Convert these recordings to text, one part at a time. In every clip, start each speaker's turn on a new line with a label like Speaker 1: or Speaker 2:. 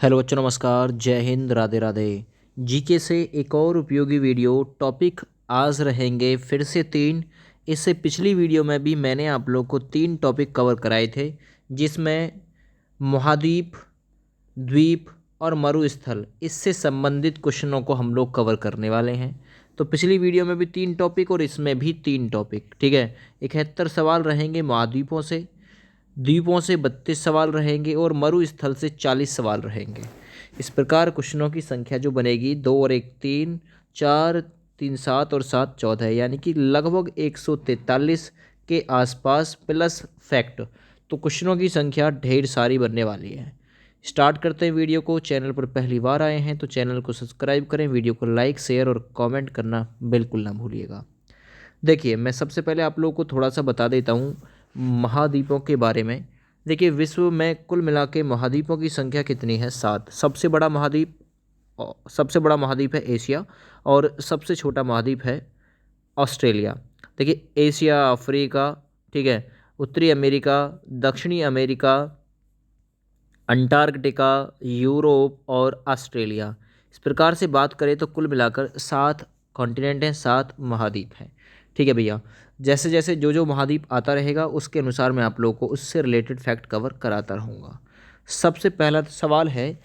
Speaker 1: Hello बच्चों, नमस्कार, जय हिंद, राधे राधे। जीके से एक और उपयोगी वीडियो टॉपिक आज रहेंगे फिर से तीन। इससे पिछली वीडियो में भी मैंने आप लोग को तीन टॉपिक कवर कराए थे, जिसमें महाद्वीप, द्वीप और मरुस्थल, इससे संबंधित क्वेश्चनों को हम लोग कवर करने वाले हैं। तो पिछली वीडियो में भी तीन टॉपिक और इसमें भी तीन टॉपिक, ठीक है। 71 सवाल रहेंगे महाद्वीपों से, द्वीपों से 32 सवाल रहेंगे और मरुस्थल से 40 सवाल रहेंगे। इस प्रकार क्वेश्चनों की संख्या जो बनेगी, 2 और 1 3, 4 3 7 और 7 14, यानी कि लगभग 143 के आसपास प्लस फैक्ट। तो क्वेश्चनों की संख्या ढेर सारी बनने वाली है। स्टार्ट करते हैं वीडियो को। चैनल पर पहली बार आए हैं तो चैनल को सब्सक्राइब करें, वीडियो को लाइक शेयर और कमेंट करना बिल्कुल ना भूलिएगा। देखिए, मैं सबसे पहले आप लोगों को थोड़ा सा बता देता हूँ महाद्वीपों के बारे में। देखिए, विश्व में कुल मिला के महाद्वीपों की संख्या कितनी है? 7। सबसे बड़ा महाद्वीप है एशिया और सबसे छोटा महाद्वीप है ऑस्ट्रेलिया। देखिए, एशिया, अफ्रीका, ठीक है, उत्तरी अमेरिका, दक्षिणी अमेरिका, अंटार्कटिका, यूरोप और ऑस्ट्रेलिया। इस प्रकार से बात करें तो कुल मिलाकर 7 कॉन्टिनेंट हैं, 7 महाद्वीप हैं। ठीक है भैया। जैसे जैसे जो महाद्वीप आता रहेगा उसके अनुसार मैं आप लोगों को उससे रिलेटेड फैक्ट कवर कराता रहूँगा। सबसे पहला सवाल है,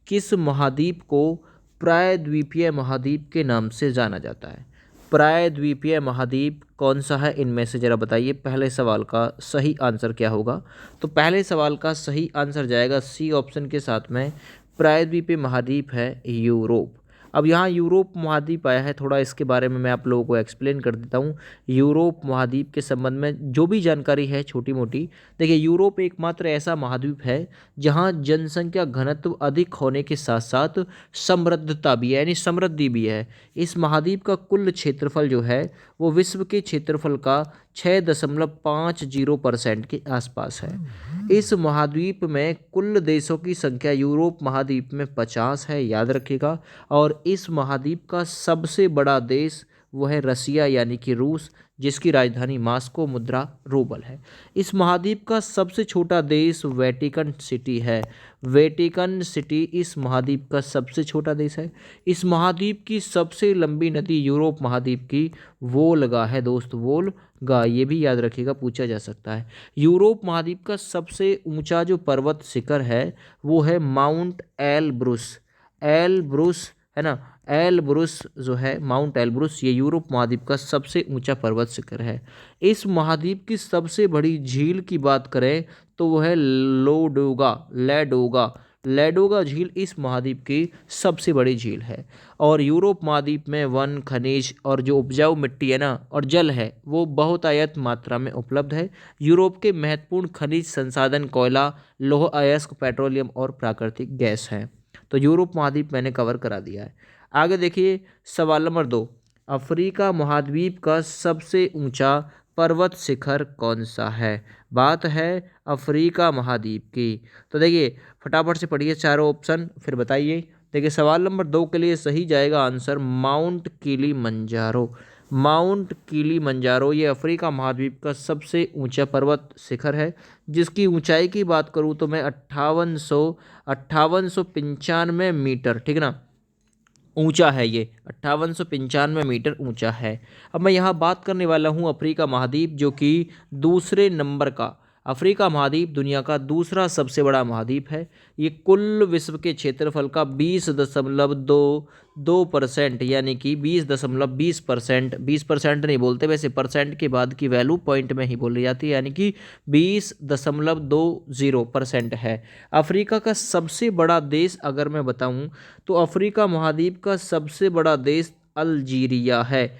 Speaker 1: किस महाद्वीप को प्रायद्वीपीय महाद्वीप के नाम से जाना जाता है? प्रायद्वीपीय महाद्वीप कौन सा है, इनमें से ज़रा बताइए। पहले सवाल का सही आंसर क्या होगा? तो पहले सवाल का सही आंसर जाएगा सी ऑप्शन के साथ में। प्रायद्वीपीय महाद्वीप है यूरोप। अब यहाँ यूरोप महाद्वीप आया है, थोड़ा इसके बारे में मैं आप लोगों को एक्सप्लेन कर देता हूँ। यूरोप महाद्वीप के संबंध में जो भी जानकारी है छोटी मोटी, देखिए, यूरोप एकमात्र ऐसा महाद्वीप है जहाँ जनसंख्या घनत्व अधिक होने के साथ साथ समृद्धता भी है, यानी समृद्धि भी है। इस महाद्वीप का कुल क्षेत्रफल जो है वो विश्व के क्षेत्रफल का 6.50% के आसपास है। इस महाद्वीप में कुल देशों की संख्या यूरोप महाद्वीप में 50 है, याद रखिएगा। और इस महाद्वीप का सबसे बड़ा देश वो है रसिया, यानी कि रूस, जिसकी राजधानी मास्को, मुद्रा रूबल है। इस महाद्वीप का सबसे छोटा देश वेटिकन सिटी है। वेटिकन सिटी इस महाद्वीप का सबसे छोटा देश है। इस महाद्वीप की सबसे लंबी नदी यूरोप महाद्वीप की वोल्गा है दोस्त, वोल्गा, ये भी याद रखिएगा, पूछा जा सकता है। यूरोप महाद्वीप का सबसे ऊंचा जो पर्वत शिखर है वो है माउंट एलब्रुस। एलब्रुस है ना, एलब्रुस जो है, माउंट एलब्रुस, ये यूरोप महाद्वीप का सबसे ऊंचा पर्वत शिखर है। इस महाद्वीप की सबसे बड़ी झील की बात करें तो वो है लोडोगा, लेडोगा। लेडोगा झील इस महाद्वीप की सबसे बड़ी झील है। और यूरोप महाद्वीप में वन, खनिज और जो उपजाऊ मिट्टी है ना और जल है वो बहुतायत मात्रा में उपलब्ध है। यूरोप के महत्वपूर्ण खनिज संसाधन कोयला, लौह अयस्क, पेट्रोलियम और प्राकृतिक गैस हैं। तो यूरोप महाद्वीप मैंने कवर करा दिया है। आगे देखिए, सवाल नंबर 2, अफ्रीका महाद्वीप का सबसे ऊंचा पर्वत शिखर कौन सा है? बात है अफ्रीका महाद्वीप की। तो देखिए, फटाफट से पढ़िए चारों ऑप्शन, फिर बताइए। देखिए, सवाल नंबर 2 के लिए सही जाएगा answer mount Kilimanjaro. Mount Kilimanjaro ये अफ्रीका महाद्वीप का सबसे ऊंचा पर्वत शिखर है, जिसकी ऊंचाई की बात करूँ तो मैं 5895 मीटर, ठीक है ना, ऊंचा है। ये 5895 मीटर ऊंचा है। अब मैं यहाँ बात करने वाला हूँ अफ्रीका महाद्वीप, जो कि दूसरे नंबर का, अफ्रीका महाद्वीप दुनिया का दूसरा सबसे बड़ा महाद्वीप है। ये कुल विश्व के क्षेत्रफल का 20.22%, यानी कि 20.20%, 20% नहीं बोलते वैसे, परसेंट के बाद की वैल्यू पॉइंट में ही बोली जाती है, यानी कि 20.20% है। अफ्रीका का सबसे बड़ा देश अगर मैं बताऊं तो अफ्रीका महाद्वीप का सबसे बड़ा देश अल्जीरिया है।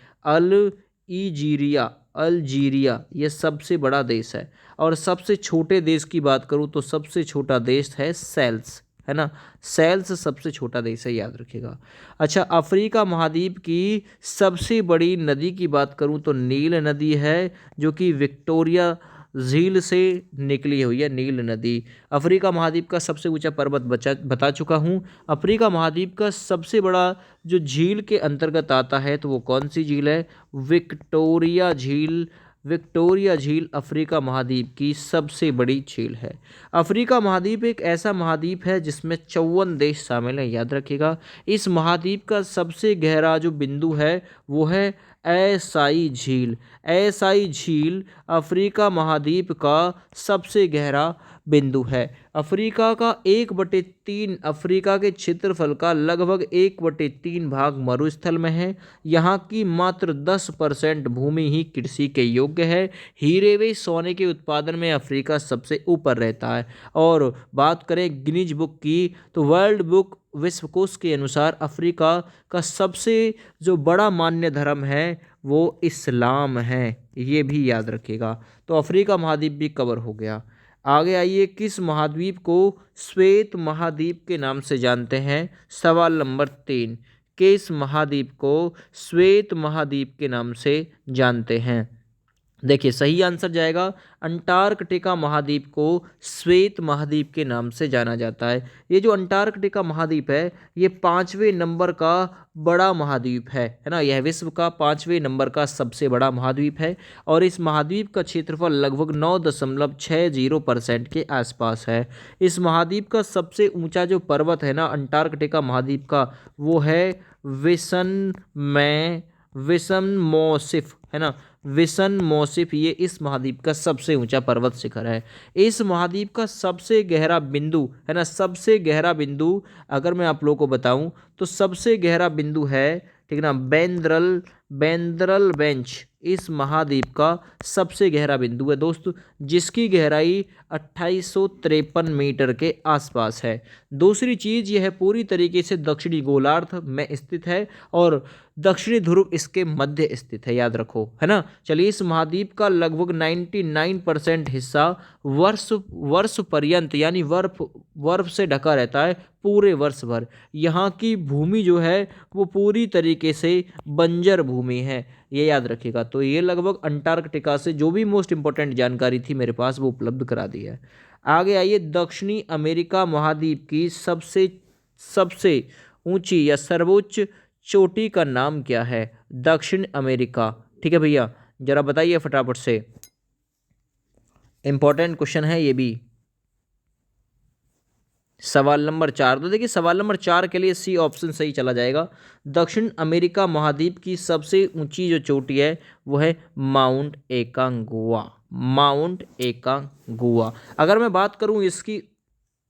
Speaker 1: अल्जीरिया ये सबसे बड़ा देश है। और सबसे छोटे देश की बात करूं तो सबसे छोटा देश है सेल्स, है ना, सेल्स सबसे छोटा देश है, याद रखिएगा। अच्छा, अफ्रीका महाद्वीप की सबसे बड़ी नदी की बात करूं तो नील नदी है, जो कि विक्टोरिया झील से निकली हुई है, नील नदी। अफ्रीका महाद्वीप का सबसे ऊंचा पर्वत बता चुका हूं। अफ्रीका महाद्वीप का सबसे बड़ा जो झील के अंतर्गत आता है तो वो कौन सी झील है? विक्टोरिया झील विक्टोरिया झील अफ्रीका महाद्वीप की सबसे बड़ी झील है। अफ्रीका महाद्वीप एक ऐसा महाद्वीप है जिसमें 54 देश शामिल हैं, याद रखिएगा। इस महाद्वीप का सबसे गहरा जो बिंदु है वो है एसाई झील। एसाई झील अफ्रीका महाद्वीप का सबसे गहरा बिंदु है। अफ्रीका का 1/3 अफ्रीका के क्षेत्रफल का लगभग 1/3 भाग मरुस्थल में है। यहाँ की मात्र 10% भूमि ही कृषि के योग्य है। हीरे व सोने के उत्पादन में अफ्रीका सबसे ऊपर रहता है। और बात करें गिनीज बुक की तो वर्ल्ड बुक विश्वकोश के अनुसार अफ्रीका का सबसे जो बड़ा मान्य धर्म है वो इस्लाम है, ये भी याद रखिएगा। तो अफ्रीका महाद्वीप भी कवर हो गया। आगे आइए, किस महाद्वीप को श्वेत महाद्वीप के नाम से जानते हैं? सवाल नंबर 3, किस महाद्वीप को श्वेत महाद्वीप के नाम से जानते हैं? देखिए सही आंसर जाएगा अंटार्कटिका महाद्वीप को श्वेत महाद्वीप के नाम से जाना जाता है। ये जो अंटार्कटिका महाद्वीप है ये 5वें नंबर का बड़ा महाद्वीप है ना। यह विश्व का 5वें नंबर का सबसे बड़ा महाद्वीप है और इस महाद्वीप का क्षेत्रफल लगभग 9.60% के आसपास है। इस महाद्वीप का सबसे ऊंचा जो पर्वत है ना अंटार्कटिका महाद्वीप का वो है विसन मोसिफ है ना। विसन मोसिफ ये इस महाद्वीप का सबसे ऊंचा पर्वत शिखर है। इस महाद्वीप का सबसे गहरा बिंदु है ना, सबसे गहरा बिंदु अगर मैं आप लोगों को बताऊं तो सबसे गहरा बिंदु है, ठीक ना, बेंद्रल बेंच इस महाद्वीप का सबसे गहरा बिंदु है दोस्तों, जिसकी गहराई 2853 मीटर के आसपास है। दूसरी चीज़ यह पूरी तरीके से दक्षिणी गोलार्ध में स्थित है और दक्षिणी ध्रुव इसके मध्य स्थित है, याद रखो है ना। चलिए, इस महाद्वीप का लगभग 99% हिस्सा वर्ष पर्यंत यानी बर्फ से ढका रहता है पूरे वर्ष भर। यहाँ की भूमि जो है वो पूरी तरीके से बंजर भूमि है, ये याद रखिएगा। तो ये लगभग अंटार्कटिका से जो भी मोस्ट इंपॉर्टेंट जानकारी थी मेरे पास वो उपलब्ध करा दी है। आगे आइए, दक्षिणी अमेरिका महाद्वीप की सबसे ऊंची या सर्वोच्च चोटी का नाम क्या है? दक्षिण अमेरिका, ठीक है भैया, जरा बताइए फटाफट से, इंपॉर्टेंट क्वेश्चन है ये भी। सवाल नंबर 4, तो देखिए सवाल नंबर 4 के लिए सी ऑप्शन सही चला जाएगा। दक्षिण अमेरिका महाद्वीप की सबसे ऊंची जो चोटी है वो है माउंट एकांगुआ। अगर मैं बात करूं इसकी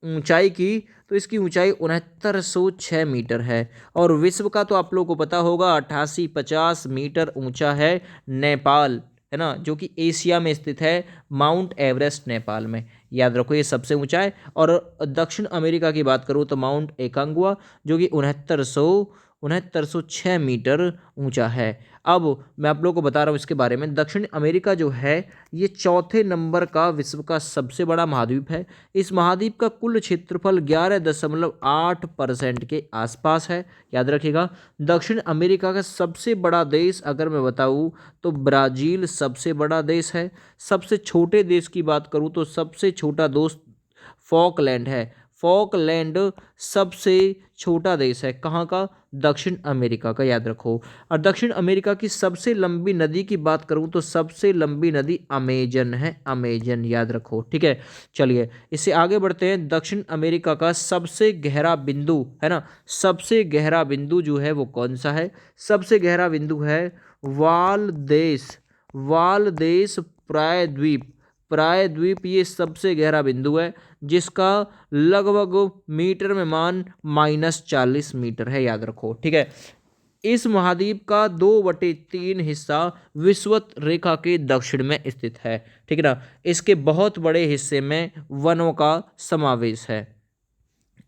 Speaker 1: ऊंचाई की तो इसकी ऊंचाई 6906 मीटर है और विश्व का तो आप लोगों को पता होगा 8850 मीटर ऊंचा है नेपाल, है ना, जो कि एशिया में स्थित है, माउंट एवरेस्ट नेपाल में, याद रखो ये सबसे ऊंचा है। और दक्षिण अमेरिका की बात करूँ तो माउंट एकांगुआ जो कि 6906 मीटर ऊंचा है। अब मैं आप लोगों को बता रहा हूँ इसके बारे में। दक्षिण अमेरिका जो है ये 4थे नंबर का विश्व का सबसे बड़ा महाद्वीप है। इस महाद्वीप का कुल क्षेत्रफल 11.8% के आसपास है, याद रखिएगा। दक्षिण अमेरिका का सबसे बड़ा देश अगर मैं बताऊँ तो ब्राज़ील सबसे बड़ा देश है। सबसे छोटे देश की बात करूँ तो सबसे छोटा दोस्त फॉकलैंड है। फॉकलैंड सबसे छोटा देश है, कहाँ का? दक्षिण अमेरिका का, याद रखो। और दक्षिण अमेरिका की सबसे लंबी नदी की बात करूं तो सबसे लंबी नदी अमेजन है, अमेजन, याद रखो, ठीक है। चलिए इससे आगे बढ़ते हैं। दक्षिण अमेरिका का सबसे गहरा बिंदु है ना, सबसे गहरा बिंदु जो है वो कौन सा है? सबसे गहरा बिंदु है वालदेस प्रायद्वीप ये सबसे गहरा बिंदु है जिसका लगभग मीटर में मान -40 मीटर है, याद रखो, ठीक है। इस महाद्वीप का 2/3 हिस्सा विषुवत रेखा के दक्षिण में स्थित है, ठीक है ना। इसके बहुत बड़े हिस्से में वनों का समावेश है।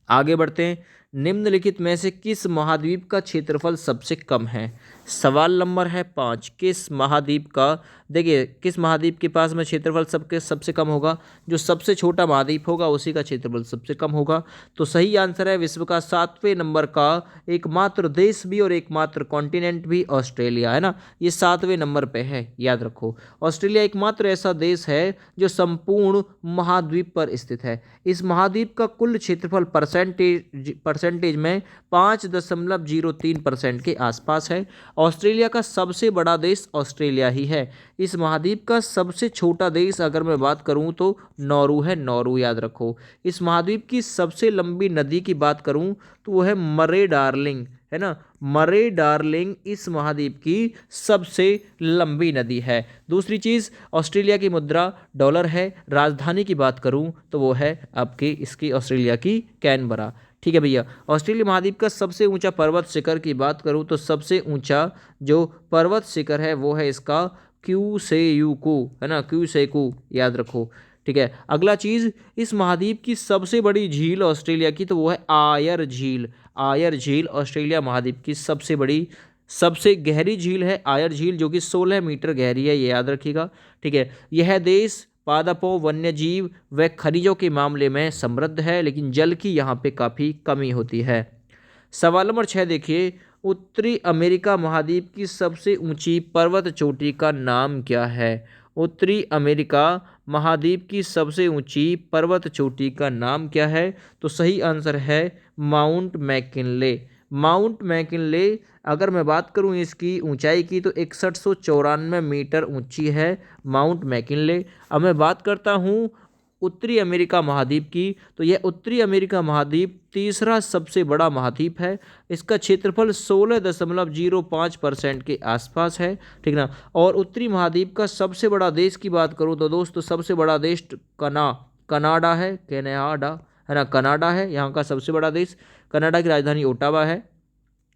Speaker 1: आगे बढ़ते हैं। निम्नलिखित में से किस महाद्वीप का क्षेत्रफल सबसे कम है? सवाल नंबर है 5, किस महाद्वीप का, देखिए किस महाद्वीप के पास में क्षेत्रफल सबसे कम होगा? जो सबसे छोटा महाद्वीप होगा उसी का क्षेत्रफल सबसे कम होगा। तो सही आंसर है विश्व का 7वें नंबर का एकमात्र देश भी और एकमात्र कॉन्टिनेंट भी ऑस्ट्रेलिया, है ना। ये 7वें नंबर पे है, याद रखो। ऑस्ट्रेलिया एकमात्र ऐसा देश है जो संपूर्ण महाद्वीप पर स्थित है। इस महाद्वीप का कुल क्षेत्रफल परसेंटेज में 5.03% के आसपास है ऑस्ट्रेलिया का सबसे बड़ा देश ऑस्ट्रेलिया ही है। इस महाद्वीप का सबसे छोटा देश अगर मैं बात करूं तो नौरू है, नौरू याद रखो। इस महाद्वीप की सबसे लंबी नदी की बात करूं तो वो है मरे डार्लिंग, है ना। मरे डार्लिंग इस महाद्वीप की सबसे लंबी नदी है। दूसरी चीज़, ऑस्ट्रेलिया की मुद्रा डॉलर है। राजधानी की बात करूं तो वो है आपकी इसकी ऑस्ट्रेलिया की कैनबरा। ठीक है भैया। ऑस्ट्रेलिया महाद्वीप का सबसे ऊंचा पर्वत शिखर की बात करूं तो सबसे ऊंचा जो पर्वत शिखर है वो है इसका क्यूसेयुकू, है ना, क्यूसेकू याद रखो। ठीक है। अगला चीज़, इस महाद्वीप की सबसे बड़ी झील ऑस्ट्रेलिया की तो वो है आयर झील। आयर झील ऑस्ट्रेलिया महाद्वीप की सबसे बड़ी, सबसे गहरी झील है आयर झील, जो कि 16 मीटर गहरी है, ये याद रखिएगा। ठीक है। यह देश पादपों, वन्य जीव व खनिजों के मामले में समृद्ध है, लेकिन जल की यहाँ पे काफ़ी कमी होती है। सवाल नंबर 6 देखिए, उत्तरी अमेरिका महाद्वीप की सबसे ऊंची पर्वत चोटी का नाम क्या है? उत्तरी अमेरिका महाद्वीप की सबसे ऊंची पर्वत चोटी का नाम क्या है? तो सही आंसर है माउंट मैकिनले। माउंट मैकिनले अगर मैं बात करूं इसकी ऊंचाई की तो 6194 मीटर ऊंची है माउंट मैकिनले। अब मैं बात करता हूं उत्तरी अमेरिका महाद्वीप की, तो यह उत्तरी अमेरिका महाद्वीप तीसरा सबसे बड़ा महाद्वीप है। इसका क्षेत्रफल 16.05% के आसपास है, ठीक ना। और उत्तरी महाद्वीप का सबसे बड़ा देश की बात करूं तो दोस्तों सबसे बड़ा देश कनाडा है, कनाडा, है ना, कनाडा है यहाँ का सबसे बड़ा देश। कनाडा की राजधानी ओटावा है।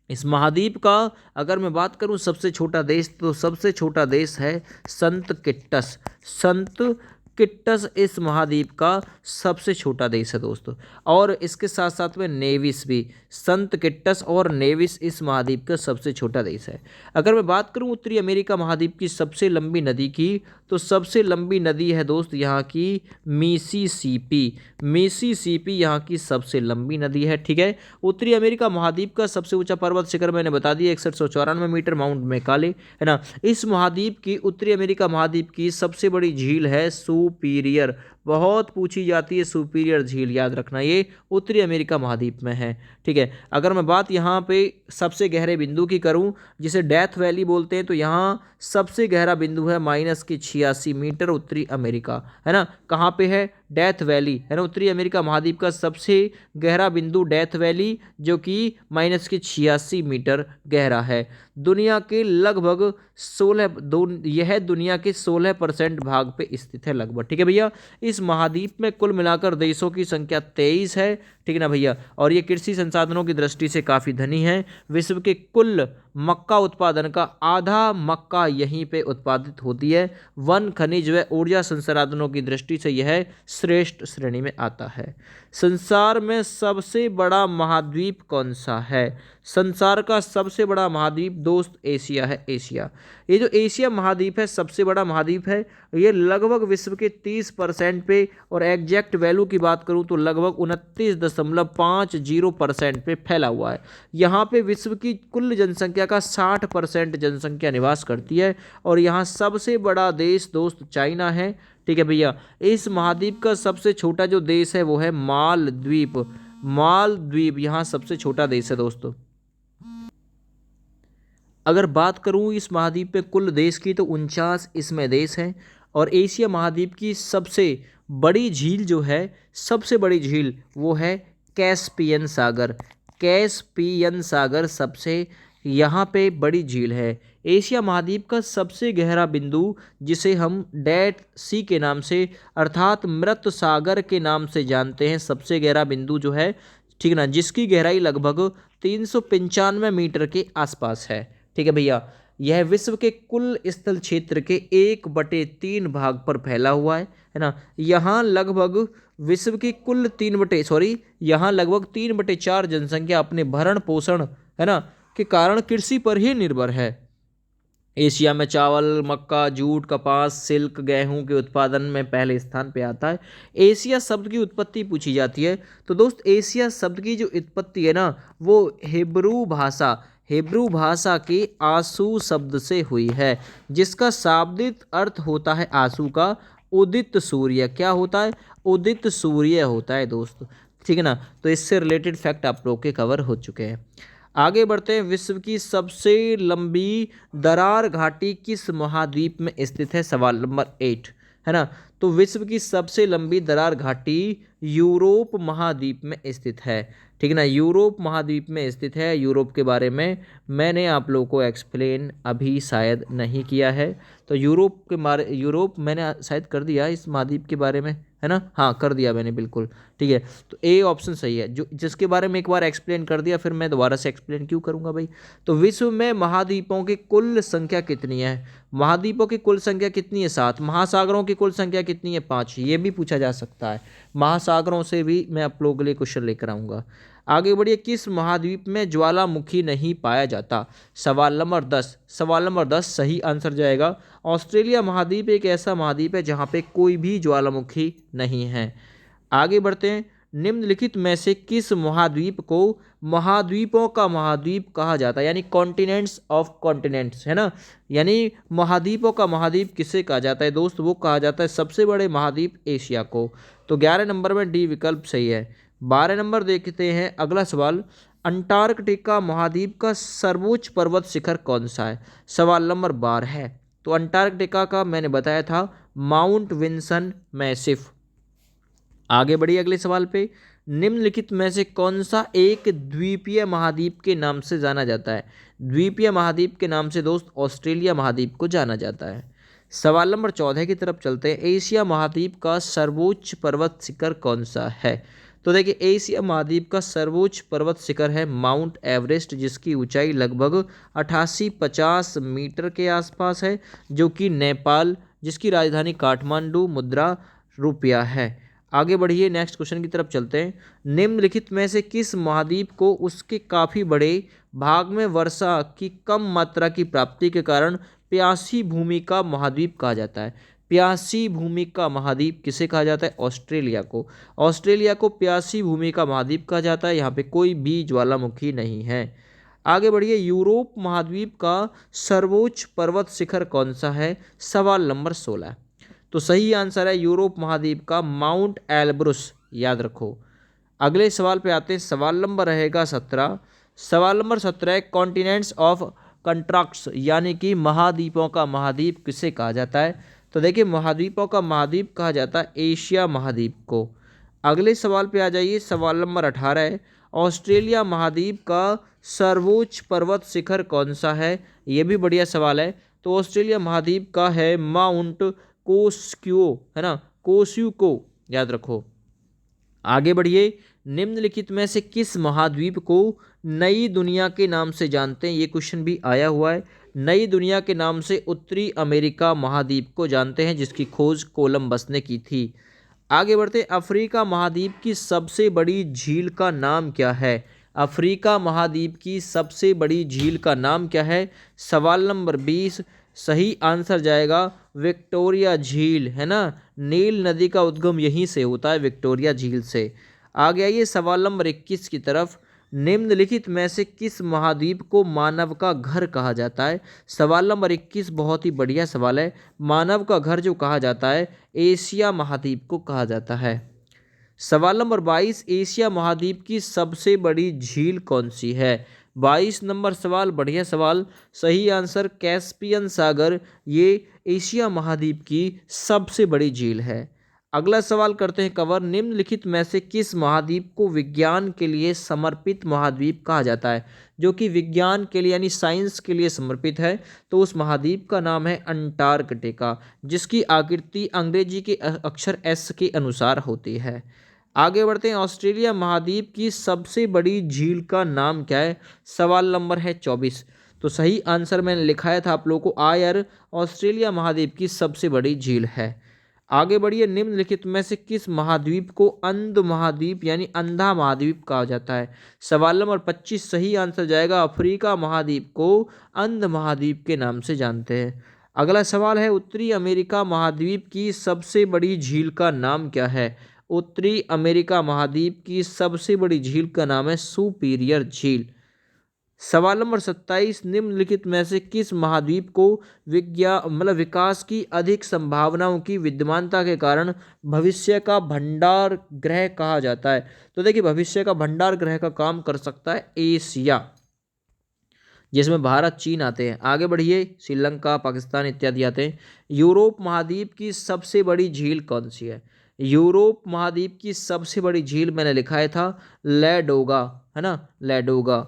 Speaker 1: इस महाद्वीप का अगर मैं बात करूं सबसे छोटा देश, तो सबसे छोटा देश है संत किट्टस। संत किट्टस इस महाद्वीप का सबसे छोटा देश है दोस्तों। और इसके साथ साथ में नेविस भी, संत किट्टस और नेविस इस महाद्वीप का सबसे छोटा देश है। अगर मैं बात करूं उत्तरी अमेरिका महाद्वीप की सबसे लंबी नदी की, तो सबसे लंबी नदी है दोस्त यहाँ की मिसिसिपी। मिसिसिपी यहाँ की सबसे लंबी नदी है, ठीक है। उत्तरी अमेरिका महाद्वीप का सबसे ऊंचा पर्वत शिखर मैंने बता दिया 6194 मीटर, माउंट मैकाले, है ना। इस महाद्वीप की, उत्तरी अमेरिका महाद्वीप की सबसे बड़ी झील है सुपीरियर। बहुत पूछी जाती है सुपीरियर झील, याद रखना ये उत्तरी अमेरिका महाद्वीप में है, ठीक है। अगर मैं बात यहाँ पे सबसे गहरे बिंदु की करूँ जिसे डेथ वैली बोलते हैं, तो यहाँ सबसे गहरा बिंदु है -86 मीटर उत्तरी अमेरिका, है ना। कहाँ पे है? डेथ वैली, है ना। उत्तरी अमेरिका महाद्वीप का सबसे गहरा बिंदु डेथ वैली, जो कि -86 मीटर गहरा है। दुनिया के लगभग 16 यह दुनिया के 16% भाग पे स्थित है लगभग, ठीक है भैया। इस महाद्वीप में कुल मिलाकर देशों की संख्या 23 है, ठीक है ना भैया। और ये कृषि संसाधनों की दृष्टि से काफ़ी धनी है। विश्व के कुल मक्का उत्पादन का आधा मक्का यहीं पे उत्पादित होती है। वन, खनिज व ऊर्जा संसाधनों की दृष्टि से यह श्रेष्ठ श्रेणी में आता है। संसार में सबसे बड़ा महाद्वीप कौन सा है? संसार का सबसे बड़ा महाद्वीप दोस्त एशिया है, एशिया। ये जो एशिया महाद्वीप है सबसे बड़ा महाद्वीप है। ये लगभग विश्व के 30% पे, और एग्जैक्ट वैल्यू की बात करूं तो लगभग 29.50% पे फैला हुआ है। यहाँ पे विश्व की कुल जनसंख्या का 60% जनसंख्या निवास करती है। और यहाँ सबसे बड़ा देश दोस्त चाइना है, ठीक है भैया। इस महाद्वीप का सबसे छोटा जो देश है वो है मालद्वीप। मालद्वीप यहाँ सबसे छोटा देश है दोस्तों। अगर बात करूं इस महाद्वीप पे कुल देश की, तो 49 इसमें देश हैं। और एशिया महाद्वीप की सबसे बड़ी झील जो है, सबसे बड़ी झील वो है कैस्पियन सागर। कैस्पियन सागर सबसे यहाँ पे बड़ी झील है। एशिया महाद्वीप का सबसे गहरा बिंदु, जिसे हम डेड सी के नाम से अर्थात मृत सागर के नाम से जानते हैं, सबसे गहरा बिंदु जो है, ठीक है ना, जिसकी गहराई लगभग 395 मीटर के आसपास है, ठीक है भैया। यह विश्व के कुल स्थल क्षेत्र के 1/3 भाग पर फैला हुआ है ना। यहाँ लगभग विश्व की कुल यहाँ लगभग 3/4 जनसंख्या अपने भरण पोषण, है ना, के कारण कृषि पर ही निर्भर है। एशिया में चावल, मक्का, जूट, कपास, सिल्क, गेहूं के उत्पादन में पहले स्थान पे आता है। एशिया शब्द की उत्पत्ति पूछी जाती है, तो दोस्त एशिया शब्द की जो उत्पत्ति है ना, वो हिब्रू भाषा के आंसू शब्द से हुई है, जिसका शाब्दिक अर्थ होता है आंसू का उदित सूर्य। क्या होता है? उदित सूर्य होता है दोस्त, ठीक है ना। तो इससे रिलेटेड फैक्ट आप लोग के कवर हो चुके हैं। आगे बढ़ते हैं, विश्व की सबसे लंबी दरार घाटी किस महाद्वीप में स्थित है? सवाल नंबर 8 है ना। तो विश्व की सबसे लंबी दरार घाटी यूरोप महाद्वीप में स्थित है। ठीक है ना, यूरोप महाद्वीप में स्थित है। यूरोप के बारे में मैंने आप लोगों को एक्सप्लेन अभी शायद नहीं किया है। तो यूरोप मैंने शायद कर दिया इस महाद्वीप के बारे में, है ना। हाँ, कर दिया मैंने, बिल्कुल ठीक है। तो ए ऑप्शन सही है, जो जिसके बारे में एक बार एक्सप्लेन कर दिया फिर मैं दोबारा से एक्सप्लेन क्यों करूंगा भाई। तो विश्व में महाद्वीपों की कुल संख्या कितनी है? महाद्वीपों की कुल संख्या कितनी है? 7। महासागरों की कुल संख्या कितनी है? 5। ये भी पूछा जा सकता है, महासागरों से भी मैं आप लोगों के लिए क्वेश्चन लेकर आऊंगा। आगे बढ़िए, किस महाद्वीप में ज्वालामुखी नहीं पाया जाता? सवाल नंबर 10। सवाल नंबर 10 सही आंसर जाएगा। ऑस्ट्रेलिया महाद्वीप एक ऐसा महाद्वीप है जहाँ पे कोई भी ज्वालामुखी नहीं है। आगे बढ़ते हैं, निम्नलिखित में से किस महाद्वीप को महाद्वीपों का महाद्वीप कहा जाता है? यानी कॉन्टिनेंट्स ऑफ कॉन्टिनेंट्स, है ना। यानी महाद्वीपों का महाद्वीप किसे कहा जाता है दोस्त? वो कहा जाता है सबसे बड़े महाद्वीप एशिया को। तो 11 नंबर में डी विकल्प सही है। 12 नंबर देखते हैं अगला सवाल, अंटार्कटिका महाद्वीप का सर्वोच्च पर्वत शिखर कौन सा है? सवाल नंबर 12 है। तो अंटार्कटिका का मैंने बताया था माउंट विंसन मैसिफ। आगे बढ़िए अगले सवाल पे, निम्नलिखित में से कौन सा एक द्वीपीय महाद्वीप के नाम से जाना जाता है? द्वीपीय महाद्वीप के नाम से दोस्त ऑस्ट्रेलिया महाद्वीप को जाना जाता है। सवाल नंबर 14 की तरफ चलते हैं, एशिया महाद्वीप का सर्वोच्च पर्वत शिखर कौन सा है? तो देखिए, एशिया महाद्वीप का सर्वोच्च पर्वत शिखर है माउंट एवरेस्ट, जिसकी ऊंचाई लगभग 8850 मीटर के आसपास है, जो कि नेपाल, जिसकी राजधानी काठमांडू, मुद्रा रुपया है। आगे बढ़िए, नेक्स्ट क्वेश्चन की तरफ चलते हैं, निम्नलिखित में से किस महाद्वीप को उसके काफ़ी बड़े भाग में वर्षा की कम मात्रा की प्राप्ति के कारण प्यासी भूमि का महाद्वीप कहा जाता है? प्यासी भूमि का महाद्वीप किसे कहा जाता है? ऑस्ट्रेलिया को। ऑस्ट्रेलिया को प्यासी भूमि का महाद्वीप कहा जाता है। यहाँ पे कोई भी ज्वालामुखी नहीं है। आगे बढ़िए, यूरोप महाद्वीप का सर्वोच्च पर्वत शिखर कौन सा है? सवाल नंबर 16। तो सही आंसर है यूरोप महाद्वीप का माउंट एल्ब्रुस, याद रखो। अगले सवाल पे आते हैं, सवाल नंबर रहेगा 17। सवाल नंबर 17 है, कॉन्टिनेंट्स ऑफ कंट्रैक्ट्स यानी कि महाद्वीपों का महाद्वीप किसे कहा जाता है? तो देखिए, महाद्वीपों का महाद्वीप कहा जाता है एशिया महाद्वीप को। अगले सवाल पे आ जाइए, सवाल नंबर 18 है, ऑस्ट्रेलिया महाद्वीप का सर्वोच्च पर्वत शिखर कौन सा है? ये भी बढ़िया सवाल है। तो ऑस्ट्रेलिया महाद्वीप का है माउंट कोस्क्यू, है ना, कोस्यूको, याद रखो। आगे बढ़िए, निम्नलिखित में से किस महाद्वीप को नई दुनिया के नाम से जानते हैं? ये क्वेश्चन भी आया हुआ है। नई दुनिया के नाम से उत्तरी अमेरिका महाद्वीप को जानते हैं, जिसकी खोज कोलंबस ने की थी। आगे बढ़ते, अफ्रीका महाद्वीप की सबसे बड़ी झील का नाम क्या है? अफ्रीका महाद्वीप की सबसे बड़ी झील का नाम क्या है? सवाल नंबर 20 सही आंसर जाएगा विक्टोरिया झील, है ना। नील नदी का उद्गम यहीं से होता है, विक्टोरिया झील से। आगे आइए सवाल नंबर 21 की तरफ, निम्नलिखित में से किस महाद्वीप को मानव का घर कहा जाता है? सवाल नंबर 21 बहुत ही बढ़िया सवाल है। मानव का घर जो कहा जाता है एशिया महाद्वीप को कहा जाता है। सवाल नंबर 22, एशिया महाद्वीप की सबसे बड़ी झील कौन सी है? 22 नंबर सवाल बढ़िया सवाल। सही आंसर कैस्पियन सागर, ये एशिया महाद्वीप की सबसे बड़ी झील है। अगला सवाल करते हैं कवर, निम्नलिखित में से किस महाद्वीप को विज्ञान के लिए समर्पित महाद्वीप कहा जाता है? जो कि विज्ञान के लिए यानी साइंस के लिए समर्पित है, तो उस महाद्वीप का नाम है अंटार्कटिका, जिसकी आकृति अंग्रेजी के अक्षर एस के अनुसार होती है। आगे बढ़ते हैं, ऑस्ट्रेलिया महाद्वीप की सबसे बड़ी झील का नाम क्या है? सवाल नंबर है 24। तो सही आंसर मैंने लिखाया था आप लोगों को, आयर ऑस्ट्रेलिया महाद्वीप की सबसे बड़ी झील है। आगे बढ़िए, निम्नलिखित में से किस महाद्वीप को अंध महाद्वीप यानी अंधा महाद्वीप कहा जाता है? सवाल नंबर 25 सही आंसर जाएगा अफ्रीका महाद्वीप को अंध महाद्वीप के नाम से जानते हैं। अगला सवाल है, उत्तरी अमेरिका महाद्वीप की सबसे बड़ी झील का नाम क्या है? उत्तरी अमेरिका महाद्वीप की सबसे बड़ी झील का नाम है सुपीरियर झील। सवाल नंबर 27, निम्नलिखित में से किस महाद्वीप को विकास की अधिक संभावनाओं की विद्यमानता के कारण भविष्य का भंडार गृह कहा जाता है? तो देखिए, भविष्य का भंडार गृह का काम कर सकता है एशिया। जिसमें भारत, चीन आते हैं। आगे बढ़िए, श्रीलंका, पाकिस्तान इत्यादि आते हैं। यूरोप महाद्वीप की सबसे बड़ी झील कौन सी है? यूरोप महाद्वीप की सबसे बड़ी झील मैंने लिखा था लैडोगा, है ना, लैडोगा।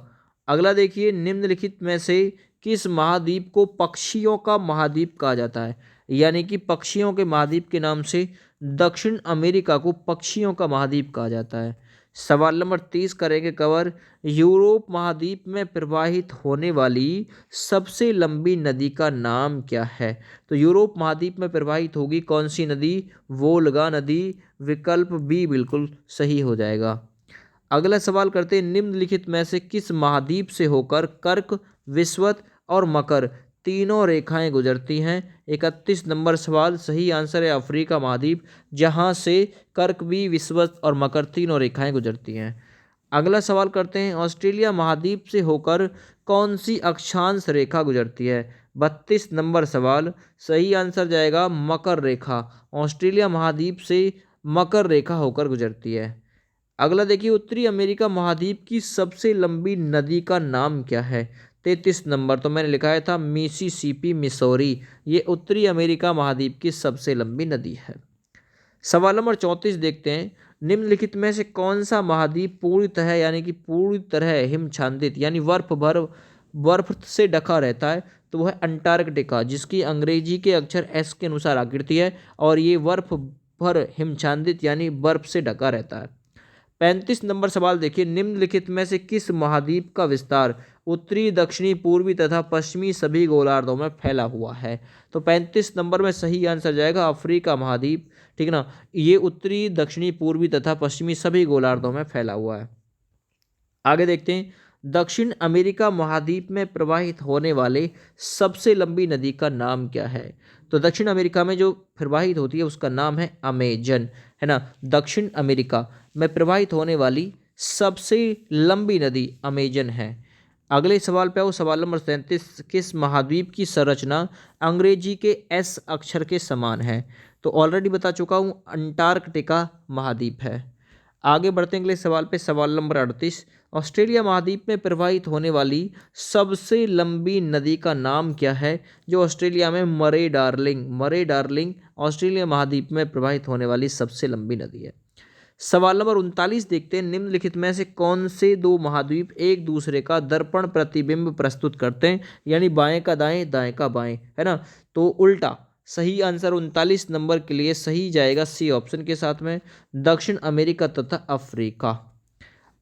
Speaker 1: अगला देखिए, निम्नलिखित में से किस महाद्वीप को पक्षियों का महाद्वीप कहा जाता है? यानी कि पक्षियों के महाद्वीप के नाम से दक्षिण अमेरिका को पक्षियों का महाद्वीप कहा जाता है। सवाल नंबर 30 करेंगे कवर, यूरोप महाद्वीप में प्रवाहित होने वाली सबसे लंबी नदी का नाम क्या है? तो यूरोप महाद्वीप में प्रवाहित होगी कौन सी नदी? वोल्गा नदी। विकल्प बी बिल्कुल सही हो जाएगा। अगला सवाल करते हैं, निम्नलिखित में से किस महाद्वीप से होकर कर्क, विषुवत और मकर तीनों रेखाएं गुजरती हैं? 31 नंबर सवाल, सही आंसर है अफ्रीका महाद्वीप, जहां से कर्क भी, विषुवत और मकर तीनों रेखाएं गुजरती हैं। अगला सवाल करते हैं, ऑस्ट्रेलिया महाद्वीप से होकर कौन सी अक्षांश रेखा गुजरती है? 32 नंबर सवाल, सही आंसर जाएगा मकर रेखा। ऑस्ट्रेलिया महाद्वीप से मकर रेखा होकर गुजरती है। अगला देखिए, उत्तरी अमेरिका महाद्वीप की सबसे लंबी नदी का नाम क्या है? 33 नंबर, तो मैंने लिखा था मिसिसिपी, मिसौरी। ये उत्तरी अमेरिका महाद्वीप की सबसे लंबी नदी है। सवाल नंबर 34 देखते हैं, निम्नलिखित में से कौन सा महाद्वीप पूरी तरह यानी कि पूरी तरह हिमछादित यानी बर्फ से ढका रहता है? तो वह है अंटार्कटिका, जिसकी अंग्रेजी के अक्षर एस के अनुसार आकृति है और ये बर्फ भर हिमछादित यानी बर्फ से ढका रहता है। 35 नंबर सवाल देखिए, निम्नलिखित में से किस महाद्वीप का विस्तार उत्तरी, दक्षिणी, पूर्वी तथा पश्चिमी सभी गोलार्धों में फैला हुआ है? तो 35 नंबर में सही आंसर जाएगा अफ्रीका महाद्वीप, ठीक ना। ये उत्तरी, दक्षिणी, पूर्वी तथा पश्चिमी सभी गोलार्धों में फैला हुआ है। आगे देखते हैं, दक्षिण अमेरिका महाद्वीप में प्रवाहित होने वाले सबसे लंबी नदी का नाम क्या है? तो दक्षिण अमेरिका में जो प्रवाहित होती है उसका नाम है अमेजन, है ना। दक्षिण अमेरिका में प्रवाहित होने वाली सबसे लंबी नदी अमेजन है। अगले सवाल पे आओ, सवाल नंबर 37, किस महाद्वीप की संरचना अंग्रेजी के एस अक्षर के समान है? तो ऑलरेडी बता चुका हूँ, अंटार्कटिका महाद्वीप है। आगे बढ़ते हैं अगले सवाल पे, सवाल नंबर 38, ऑस्ट्रेलिया महाद्वीप में प्रवाहित होने वाली सबसे लंबी नदी का नाम क्या है? जो ऑस्ट्रेलिया में मरे डार्लिंग ऑस्ट्रेलिया महाद्वीप में प्रवाहित होने वाली सबसे लंबी नदी है। सवाल नंबर 39 देखते हैं, निम्नलिखित में से कौन से दो महाद्वीप एक दूसरे का दर्पण प्रतिबिंब प्रस्तुत करते हैं? यानी बाएं का दाएं, दाएं का बाएं, है ना, तो उल्टा। सही आंसर 39 नंबर के लिए सही जाएगा सी ऑप्शन के साथ में, दक्षिण अमेरिका तथा अफ्रीका।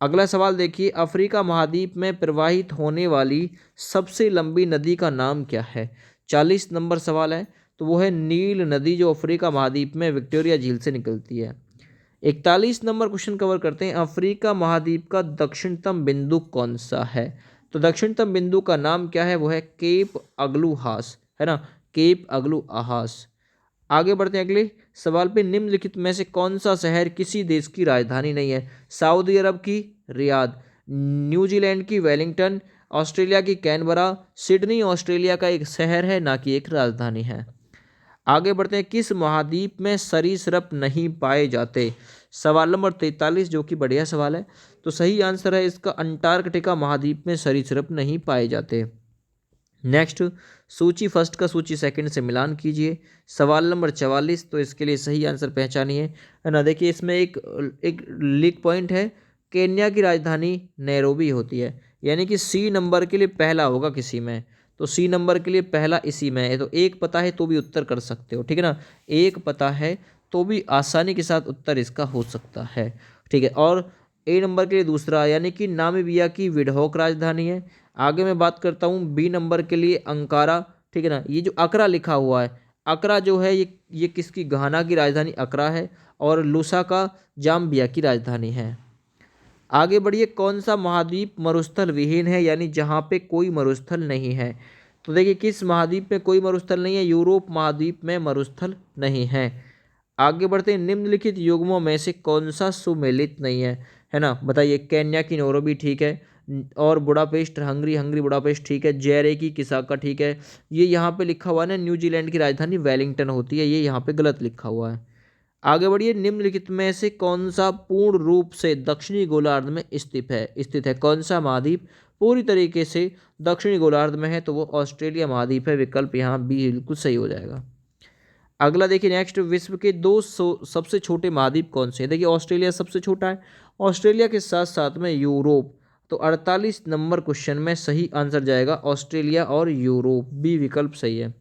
Speaker 1: अगला सवाल देखिए, अफ्रीका महाद्वीप में प्रवाहित होने वाली सबसे लंबी नदी का नाम क्या है? 40 नंबर सवाल है, तो वो है नील नदी, जो अफ्रीका महाद्वीप में विक्टोरिया झील से निकलती है। 41 नंबर क्वेश्चन कवर करते हैं, अफ्रीका महाद्वीप का दक्षिणतम बिंदु कौन सा है? तो दक्षिणतम बिंदु का नाम क्या है? वो है केप अग्लूहास, है ना, केप अग्लूहास। आगे बढ़ते हैं अगले सवाल पे, निम्नलिखित में से कौन सा शहर किसी देश की राजधानी नहीं है? सऊदी अरब की रियाद, न्यूजीलैंड की वेलिंगटन, ऑस्ट्रेलिया की कैनबरा, सिडनी ऑस्ट्रेलिया का एक शहर है ना कि एक राजधानी है। आगे बढ़ते हैं, किस महाद्वीप में सरीसृप नहीं पाए जाते? सवाल नंबर 43, जो कि बढ़िया सवाल है, तो सही आंसर है इसका अंटार्कटिका महाद्वीप में सरीसृप नहीं पाए जाते। नेक्स्ट, सूची फर्स्ट का सूची सेकंड से मिलान कीजिए। सवाल नंबर 44, तो इसके लिए सही आंसर पहचानिए, है ना। देखिए इसमें एक लीक पॉइंट है, केन्या की राजधानी नैरोबी होती है, यानी कि सी नंबर के लिए पहला होगा किसी में, तो सी नंबर के लिए पहला इसी में है। तो एक पता है तो भी उत्तर कर सकते हो, ठीक है ना, एक पता है तो भी आसानी के साथ उत्तर इसका हो सकता है, ठीक है। और ए नंबर के लिए दूसरा, यानी कि नामीबिया की विंडहोक राजधानी है। आगे मैं बात करता हूँ बी नंबर के लिए अंकारा, ठीक है ना। ये जो अकरा लिखा हुआ है, अकरा जो है ये किसकी, घाना की राजधानी अकरा है, और लुसाका जाम्बिया की राजधानी है। आगे बढ़िए, कौन सा महाद्वीप मरुस्थल विहीन है, यानी जहाँ पे कोई मरुस्थल नहीं है? तो देखिए किस महाद्वीप में कोई मरुस्थल नहीं है? यूरोप महाद्वीप में मरुस्थल नहीं है। आगे बढ़ते हैं, निम्नलिखित युग्मों में से कौन सा सुमेलित नहीं है ना, बताइए। केन्या की नैरोबी ठीक है, और बुडापेस्ट हंगरी बुडापेस्ट ठीक है, जेरे की किसाका ठीक है। ये यहाँ पे लिखा हुआ है ना, न्यूजीलैंड की राजधानी वेलिंगटन होती है, ये यहाँ पे गलत लिखा हुआ है। आगे बढ़िए, निम्नलिखित में से कौन सा पूर्ण रूप से दक्षिणी गोलार्ध में स्थित है? कौन सा महाद्वीप पूरी तरीके से दक्षिणी गोलार्ध में है तो वो ऑस्ट्रेलिया महाद्वीप है। विकल्प यहाँ बी बिल्कुल सही हो जाएगा। अगला देखिए नेक्स्ट, विश्व के सबसे छोटे महाद्वीप कौन से हैं? देखिए ऑस्ट्रेलिया सबसे छोटा है, ऑस्ट्रेलिया के साथ साथ में यूरोप। तो 48 नंबर क्वेश्चन में सही आंसर जाएगा ऑस्ट्रेलिया और यूरोप, बी विकल्प सही है।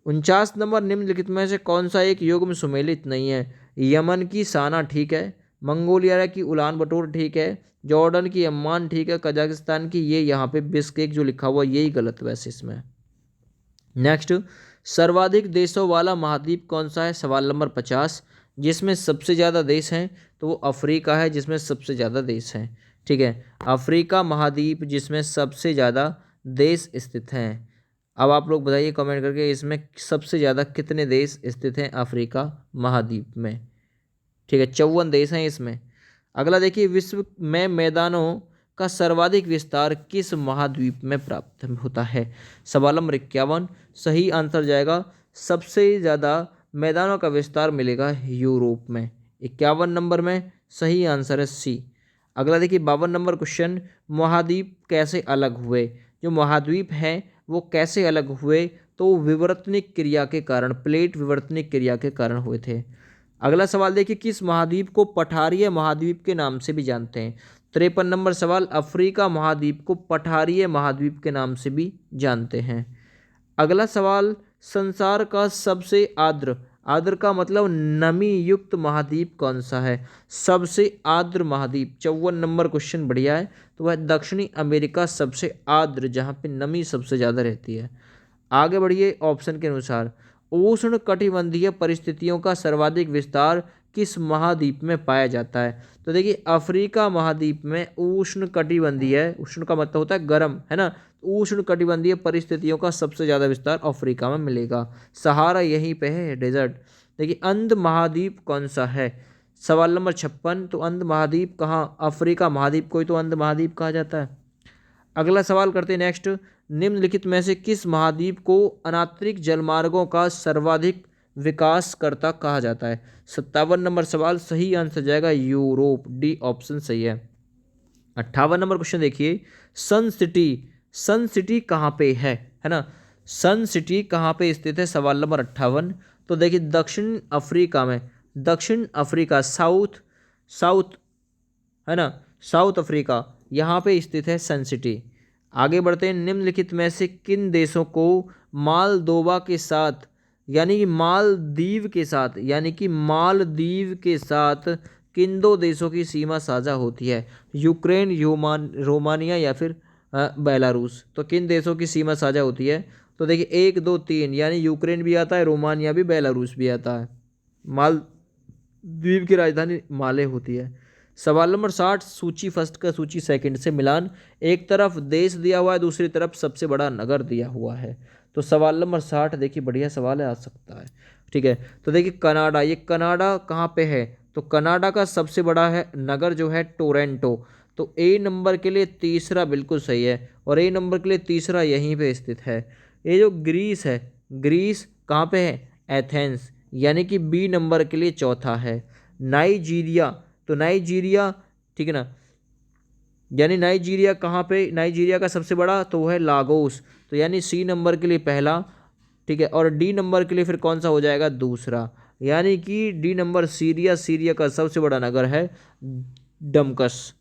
Speaker 1: 49 नंबर, निम्नलिखित में से कौन सा एक युग्म सुमेलित नहीं है? यमन की साना ठीक है, मंगोलिया की उलान बटोर ठीक है, जॉर्डन की अम्मान ठीक है, कजाकिस्तान की ये यहाँ पे बिस्केक जो लिखा हुआ यही गलत वैसे इसमें। नेक्स्ट, सर्वाधिक देशों वाला महाद्वीप कौन सा है? सवाल नंबर 50, जिसमें सबसे ज़्यादा देश हैं तो वो अफ्रीका है, जिसमें सबसे ज़्यादा देश हैं। ठीक है, अफ्रीका महाद्वीप जिसमें सबसे ज़्यादा देश स्थित हैं। अब आप लोग बताइए कमेंट करके इसमें सबसे ज़्यादा कितने देश स्थित हैं अफ्रीका महाद्वीप में। ठीक है, 54 देश हैं इसमें। अगला देखिए, विश्व में मैदानों का सर्वाधिक विस्तार किस महाद्वीप में प्राप्त होता है? सवाल नंबर 51, सही आंसर जाएगा सबसे ज़्यादा मैदानों का विस्तार मिलेगा यूरोप में। 51 नंबर में सही आंसर है सी। अगला देखिए 52 नंबर क्वेश्चन, महाद्वीप कैसे अलग हुए? जो महाद्वीप हैं वो कैसे अलग हुए? तो विवर्तनिक क्रिया के कारण, प्लेट विवर्तनिक क्रिया के कारण हुए थे। अगला सवाल देखिए, किस महाद्वीप को पठारीय महाद्वीप के नाम से भी जानते हैं? 53 नंबर सवाल, अफ्रीका महाद्वीप को पठारीय महाद्वीप के नाम से भी जानते हैं। अगला सवाल, संसार का सबसे आर्द्र, आर्द्र का मतलब नमी युक्त महाद्वीप कौन सा है? सबसे आर्द्र महाद्वीप, 54 नंबर क्वेश्चन बढ़िया है, तो वह दक्षिणी अमेरिका सबसे आर्द्र, जहाँ पे नमी सबसे ज़्यादा रहती है। आगे बढ़िए ऑप्शन के अनुसार, उष्ण कटिबंधीय परिस्थितियों का सर्वाधिक विस्तार किस महाद्वीप में पाया जाता है? तो देखिए अफ्रीका महाद्वीप में उष्ण कटिबंधीय, उष्ण का मतलब होता है गर्म, है ना, उष्ण कटिबंधीय परिस्थितियों का सबसे ज़्यादा विस्तार अफ्रीका में मिलेगा। सहारा यहीं पे है, डेजर्ट। देखिए अंध महाद्वीप कौन सा है? सवाल नंबर 56, तो अंध महाद्वीप कहाँ? अफ्रीका महाद्वीप को ही तो अंध महाद्वीप कहा जाता है। अगला सवाल करते हैं नेक्स्ट, निम्नलिखित में से किस महाद्वीप को अनांतरिक जलमार्गों का सर्वाधिक विकास करता कहा जाता है? 57 नंबर सवाल, सही आंसर जाएगा यूरोप, डी ऑप्शन सही है। 58 नंबर क्वेश्चन देखिए, सन सिटी, सन सिटी कहाँ पे है ना, सन सिटी कहाँ पे स्थित है? सवाल नंबर 58, तो देखिए दक्षिण अफ्रीका में, दक्षिण अफ्रीका, साउथ, साउथ है ना, साउथ अफ्रीका, यहाँ पे स्थित है सन सिटी। आगे बढ़ते हैं, निम्नलिखित में से किन देशों को मालदोवा के साथ, यानी कि मालदीव के साथ, यानी कि मालदीव के साथ किन दो देशों की सीमा साझा होती है? यूक्रेन, रोमानिया या फिर बेलारूस। तो किन देशों की सीमा साझा होती है? तो देखिए 1 2 3, यानी यूक्रेन भी आता है, रोमानिया भी, बेलारूस भी आता है। मालदीव की राजधानी माले होती है। सवाल नंबर 60, सूची फर्स्ट का सूची सेकंड से मिलान। एक तरफ देश दिया हुआ है, दूसरी तरफ सबसे बड़ा नगर दिया हुआ है। तो सवाल नंबर 60 देखिए बढ़िया सवाल है, आ सकता है। ठीक है, तो देखिए कनाडा, ये कनाडा कहाँ पे है? तो कनाडा का सबसे बड़ा है नगर जो है टोरंटो। तो ए नंबर के लिए तीसरा बिल्कुल सही है, और ए नंबर के लिए तीसरा यहीं पे स्थित है। ये जो ग्रीस है, ग्रीस कहाँ पे है? एथेंस, यानी कि बी नंबर के लिए चौथा है। नाइजीरिया, तो नाइजीरिया, ठीक है ना, यानी नाइजीरिया कहाँ पे? नाइजीरिया का सबसे बड़ा तो वो है लागोस, तो यानी सी नंबर के लिए पहला। ठीक है, और डी नंबर के लिए फिर कौन सा हो जाएगा? दूसरा, यानी कि डी नंबर सीरिया, सीरिया का सबसे बड़ा नगर है डमकस।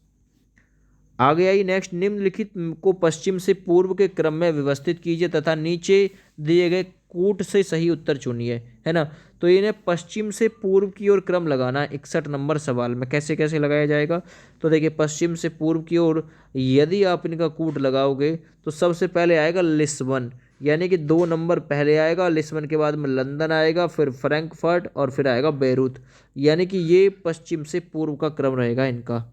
Speaker 1: आगे आई नेक्स्ट, निम्नलिखित को पश्चिम से पूर्व के क्रम में व्यवस्थित कीजिए तथा नीचे दिए गए कूट से सही उत्तर चुनिए, है ना। तो इन्हें पश्चिम से पूर्व की ओर क्रम लगाना है 61 नंबर सवाल में। कैसे कैसे लगाया जाएगा? तो देखिए पश्चिम से पूर्व की ओर यदि आप इनका कूट लगाओगे तो सबसे पहले आएगा लिस्बन, यानी कि 2 नंबर पहले आएगा, लिस्बन के बाद में लंदन आएगा, फिर फ्रैंकफर्ट और फिर आएगा बेरूत, यानी कि ये पश्चिम से पूर्व का क्रम रहेगा इनका।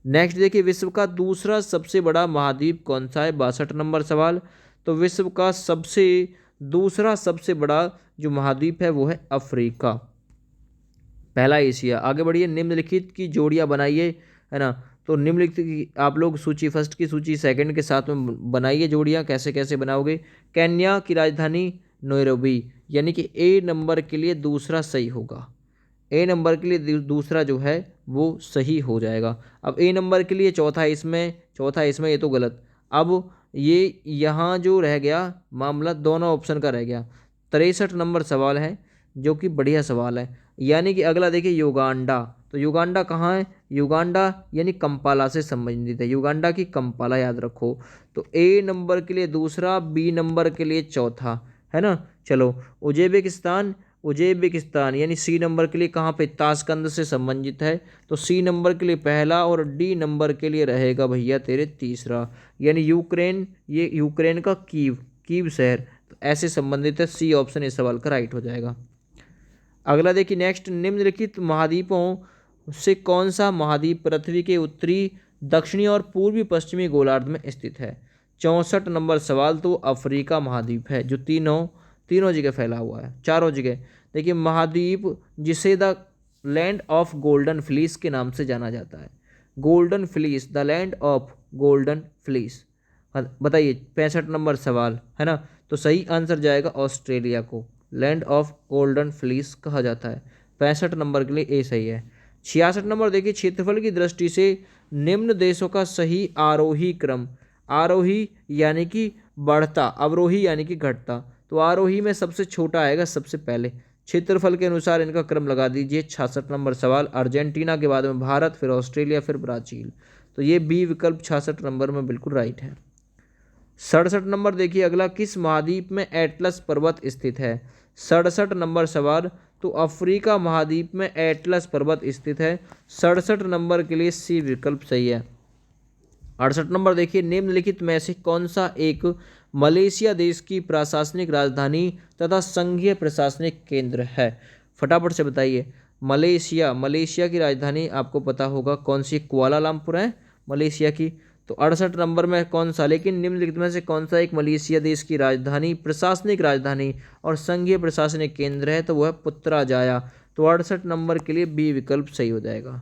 Speaker 1: नेक्स्ट देखिए, विश्व का दूसरा सबसे बड़ा महाद्वीप कौन सा है? 62 नंबर सवाल। तो विश्व का दूसरा सबसे बड़ा जो महाद्वीप है वो है अफ्रीका, पहला एशिया। आगे बढ़िए, निम्नलिखित की जोड़ियां बनाइए, है ना। तो निम्नलिखित की आप लोग सूची फर्स्ट की सूची सेकंड के साथ में बनाइए जोड़ियां। कैसे कैसे बनाओगे? केन्या की राजधानी नैरोबी, यानी कि ए नंबर के लिए दूसरा सही होगा, ए नंबर के लिए दूसरा जो है वो सही हो जाएगा। अब ए नंबर के लिए चौथा इसमें ये तो गलत। अब ये यहाँ जो रह गया मामला दोनों ऑप्शन का रह गया। 63 नंबर सवाल है जो कि बढ़िया सवाल है। यानी कि अगला देखिए युगांडा। तो युगांडा कहाँ है? युगांडा यानी कंपाला से संबंधित है। युगांडा की कंपाला याद रखो। तो ए नंबर के लिए दूसरा, बी नंबर के लिए चौथा, है ना। चलो उज्बेकिस्तान यानी सी नंबर के लिए कहाँ पे? ताशकंद से संबंधित है। तो सी नंबर के लिए पहला और डी नंबर के लिए रहेगा भैया तेरे तीसरा, यानी यूक्रेन। ये यूक्रेन का कीव शहर तो ऐसे संबंधित है। सी ऑप्शन इस सवाल का राइट हो जाएगा। अगला देखिए नेक्स्ट, निम्नलिखित महाद्वीपों से कौन सा महाद्वीप पृथ्वी के उत्तरी, दक्षिणी और पूर्वी पश्चिमी गोलार्ध में स्थित है? 64 नंबर सवाल। तो अफ्रीका महाद्वीप है जो तीनों जगह फैला हुआ है, चारों जगह। देखिए महाद्वीप जिसे the land of golden fleece के नाम से जाना जाता है। Golden fleece, the land of golden fleece. बताइए 65 नंबर सवाल, है ना। तो सही आंसर जाएगा ऑस्ट्रेलिया को लैंड ऑफ गोल्डन फ्लीस कहा जाता है। 65 नंबर के लिए ए सही है। 66 नंबर देखिए, क्षेत्रफल की दृष्टि से निम्न देशों का सही आरोही क्रम। आरोही यानी कि बढ़ता, अवरोही यानी कि घटता। तो आरोही में सबसे छोटा आएगा सबसे पहले। क्षेत्रफल के अनुसार इनका क्रम लगा दीजिए। 66 नंबर सवाल, अर्जेंटीना के बाद में भारत, फिर ऑस्ट्रेलिया, फिर ब्राज़ील। तो ये बी विकल्प 66 नंबर में बिल्कुल राइट है। 67 नंबर देखिए अगला, किस महाद्वीप में एटलस पर्वत स्थित है? 67 नंबर सवाल। तो अफ्रीका महाद्वीप में एटलस पर्वत स्थित है। 67 नंबर के लिए सी विकल्प सही है। 68 नंबर देखिए, निम्नलिखित में से कौन सा एक मलेशिया देश की प्रशासनिक राजधानी तथा संघीय प्रशासनिक केंद्र है? फटाफट से बताइए। मलेशिया की राजधानी आपको पता होगा कौन सी? कुआलालंपुर है मलेशिया की। तो 68 नंबर में कौन सा, लेकिन निम्नलिखित में से कौन सा एक मलेशिया देश की राजधानी, प्रशासनिक राजधानी और संघीय प्रशासनिक केंद्र है? तो वह है पुत्राजाया। तो 68 नंबर के लिए बी विकल्प सही हो जाएगा।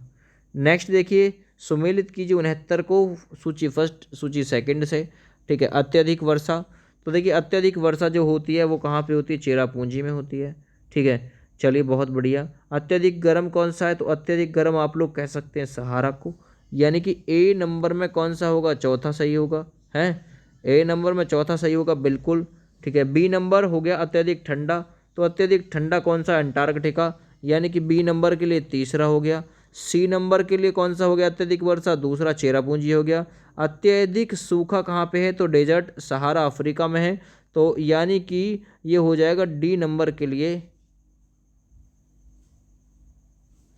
Speaker 1: नेक्स्ट देखिए, सुमेलित कीजिए 69 को सूची फर्स्ट सूची सेकंड से। ठीक है, अत्यधिक वर्षा। तो देखिए अत्यधिक वर्षा जो होती है वो कहाँ पे होती है? चेरापूंजी में होती है। ठीक है, चलिए बहुत बढ़िया। अत्यधिक गर्म कौन सा है? तो अत्यधिक गर्म आप लोग कह सकते हैं सहारा को। यानी कि ए नंबर में कौन सा होगा? चौथा सही होगा, है ए नंबर में चौथा सही होगा बिल्कुल। ठीक है, बी नंबर हो गया अत्यधिक ठंडा। तो अत्यधिक ठंडा कौन सा? अंटार्कटिका, यानी कि बी नंबर के लिए तीसरा हो गया। सी नंबर के लिए कौन सा हो गया? अत्यधिक वर्षा, दूसरा चेरापूंजी हो गया। अत्यधिक सूखा कहाँ पे है? तो डेजर्ट, सहारा अफ्रीका में है। तो यानी कि ये हो जाएगा डी नंबर के लिए,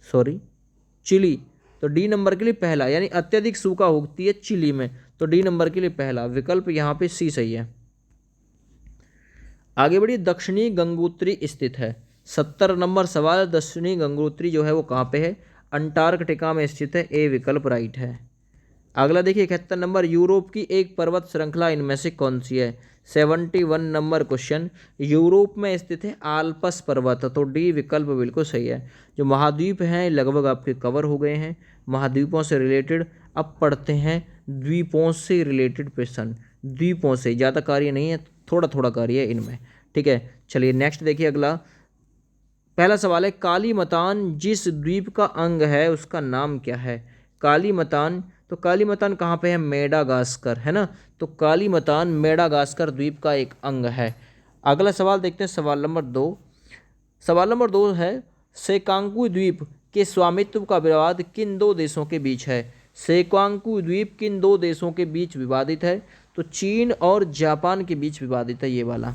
Speaker 1: सॉरी चिली। तो डी नंबर के लिए पहला, यानी अत्यधिक सूखा होती है चिली में। तो डी नंबर के लिए पहला विकल्प यहाँ पे सी सही है। आगे बढ़िए, दक्षिणी गंगोत्री स्थित है। 70 नंबर सवाल, दक्षिणी गंगोत्री जो है वो कहाँ पे है? अंटार्कटिका में स्थित है। ए विकल्प राइट है। अगला देखिए 71 नंबर, यूरोप की एक पर्वत श्रृंखला इनमें से कौन सी है? 71 नंबर क्वेश्चन, यूरोप में स्थित है आल्प्स पर्वत। तो डी विकल्प बिल्कुल सही है। जो महाद्वीप हैं लगभग आपके कवर हो गए हैं महाद्वीपों से रिलेटेड। अब पढ़ते हैं द्वीपों से रिलेटेड प्रश्न। द्वीपों से ज़्यादा कार्य नहीं है, थोड़ा थोड़ा कार्य है इनमें। ठीक है, चलिए नेक्स्ट देखिए अगला। पहला सवाल है, कालीमतान जिस द्वीप का अंग है उसका नाम क्या है? कालीमतान, तो कालीमतान कहाँ पे है? मेडागास्कर, है ना। तो कालीमतान मेडागास्कर द्वीप का एक अंग है। अगला सवाल देखते हैं, सवाल नंबर 2। सवाल नंबर 2 है, सेकांकू द्वीप के स्वामित्व का विवाद किन दो देशों के बीच है? सेकांकू द्वीप किन दो देशों के बीच विवादित है? तो चीन और जापान के बीच विवादित है ये वाला।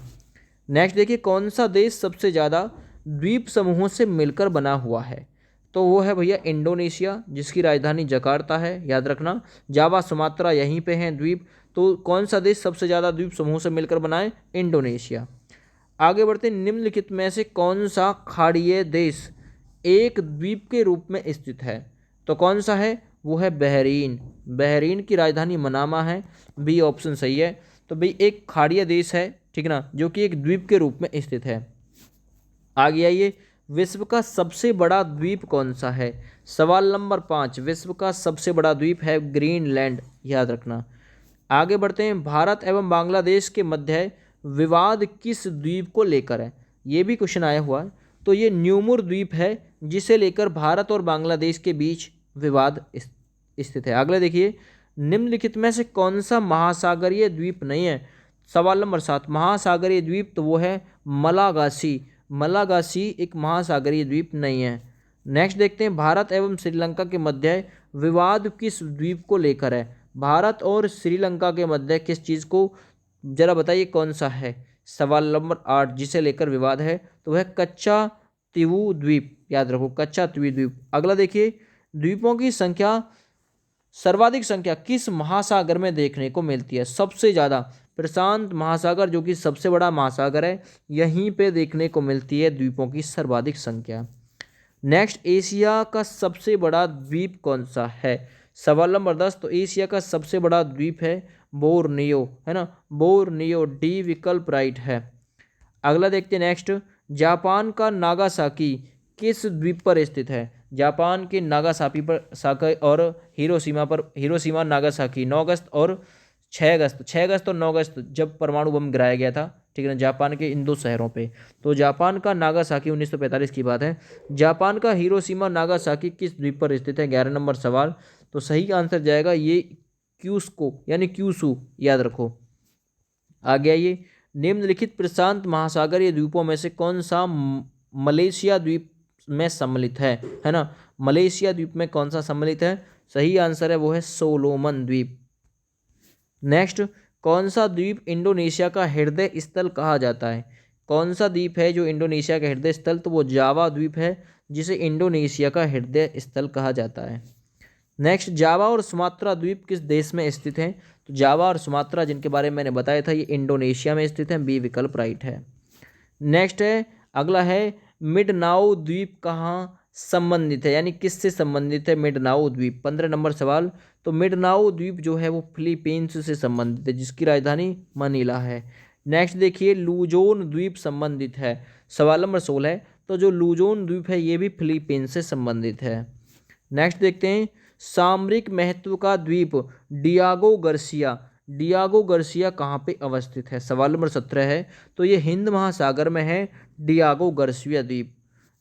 Speaker 1: नेक्स्ट देखिए, कौन सा देश सबसे ज़्यादा द्वीप समूहों से मिलकर बना हुआ है? तो वो है भैया इंडोनेशिया, जिसकी राजधानी जकार्ता है, याद रखना। जावा, सुमात्रा यहीं पे हैं द्वीप। तो कौन सा देश सबसे ज़्यादा द्वीप समूह से मिलकर बना है? इंडोनेशिया। आगे बढ़ते, निम्नलिखित में से कौन सा खाड़ीय देश एक द्वीप के रूप में स्थित है? तो कौन सा है? वो है बहरीन। बहरीन की राजधानी मनामा है। बी ऑप्शन सही है। तो भाई एक खाड़ीय देश है, ठीक ना, जो कि एक द्वीप के रूप में स्थित है। आगे आइए, विश्व का सबसे बड़ा द्वीप कौन सा है? सवाल नंबर 5, विश्व का सबसे बड़ा द्वीप है ग्रीनलैंड, याद रखना। आगे बढ़ते हैं, भारत एवं बांग्लादेश के मध्य विवाद किस द्वीप को लेकर है? ये भी क्वेश्चन आया हुआ है। तो ये न्यूमुर द्वीप है, जिसे लेकर भारत और बांग्लादेश के बीच विवाद स्थित है। अगले देखिए, निम्नलिखित में से कौन सा महासागरीय द्वीप नहीं है? सवाल नंबर 7, महासागरीय द्वीप तो वो है मलागासी। मलागासी एक महासागरीय द्वीप नहीं है। नेक्स्ट देखते हैं, भारत एवं श्रीलंका के मध्य विवाद किस द्वीप को लेकर है? भारत और श्रीलंका के मध्य किस चीज़ को, जरा बताइए कौन सा है? सवाल नंबर 8 जिसे लेकर विवाद है तो वह कच्चा तीवु द्वीप, याद रखो कच्चा तीवु द्वीप। अगला देखिए, द्वीपों की संख्या, सर्वाधिक संख्या किस महासागर में देखने को मिलती है? सबसे ज़्यादा प्रशांत महासागर, जो कि सबसे बड़ा महासागर है, यहीं पे देखने को मिलती है द्वीपों की सर्वाधिक संख्या। नेक्स्ट, एशिया का सबसे बड़ा द्वीप कौन सा है? सवाल नंबर 10, तो एशिया का सबसे बड़ा द्वीप है बोर्नियो, है ना, बोर्नियो, डी विकल्प राइट है। अगला देखते हैं नेक्स्ट, जापान का नागासाकी किस द्वीप पर स्थित है? जापान के नागासाकी पर साकी और हिरोशिमा नागासाकी 9 अगस्त और 6 अगस्त, 6 अगस्त और 9 अगस्त जब परमाणु बम गिराया गया था, ठीक है ना, जापान के इन दो शहरों पे। तो जापान का नागासाकी 1945 की बात है। जापान का हिरोशिमा नागासाकी किस द्वीप पर स्थित है? 11 नंबर सवाल। तो सही आंसर जाएगा ये क्यूस्को यानी क्यूसू, याद रखो। आगे आइए, निम्नलिखित प्रशांत महासागरीय द्वीपों में से कौन सा मलेशिया द्वीप में सम्मिलित है ना? मलेशिया द्वीप में कौन सा सम्मिलित है? सही आंसर है वो है सोलोमन द्वीप। नेक्स्ट, कौन सा द्वीप इंडोनेशिया का हृदय स्थल कहा जाता है? कौन सा द्वीप है जो इंडोनेशिया का हृदय स्थल? तो वो जावा द्वीप है, जिसे इंडोनेशिया का हृदय स्थल कहा जाता है। नेक्स्ट, जावा और सुमात्रा द्वीप किस देश में स्थित हैं? तो जावा और सुमात्रा जिनके बारे में मैंने बताया था, ये इंडोनेशिया में स्थित हैं, बी विकल्प राइट है। नेक्स्ट है, अगला है, मिडनाओ द्वीप कहाँ संबंधित है, यानी किससे संबंधित है मिडनाओ द्वीप? 15 नंबर सवाल। तो मिडनाओ द्वीप जो है वो फिलीपींस से संबंधित है, जिसकी राजधानी मनीला है। नेक्स्ट देखिए, लूजोन द्वीप संबंधित है, सवाल नंबर 16। तो जो लूजोन द्वीप है ये भी फिलीपींस से संबंधित है। नेक्स्ट देखते हैं, सामरिक महत्व का द्वीप डियागो गार्सिया, डियागो गार्सिया कहाँ पे अवस्थित है? सवाल नंबर 17 है। तो ये हिंद महासागर में है डियागो गार्सिया द्वीप।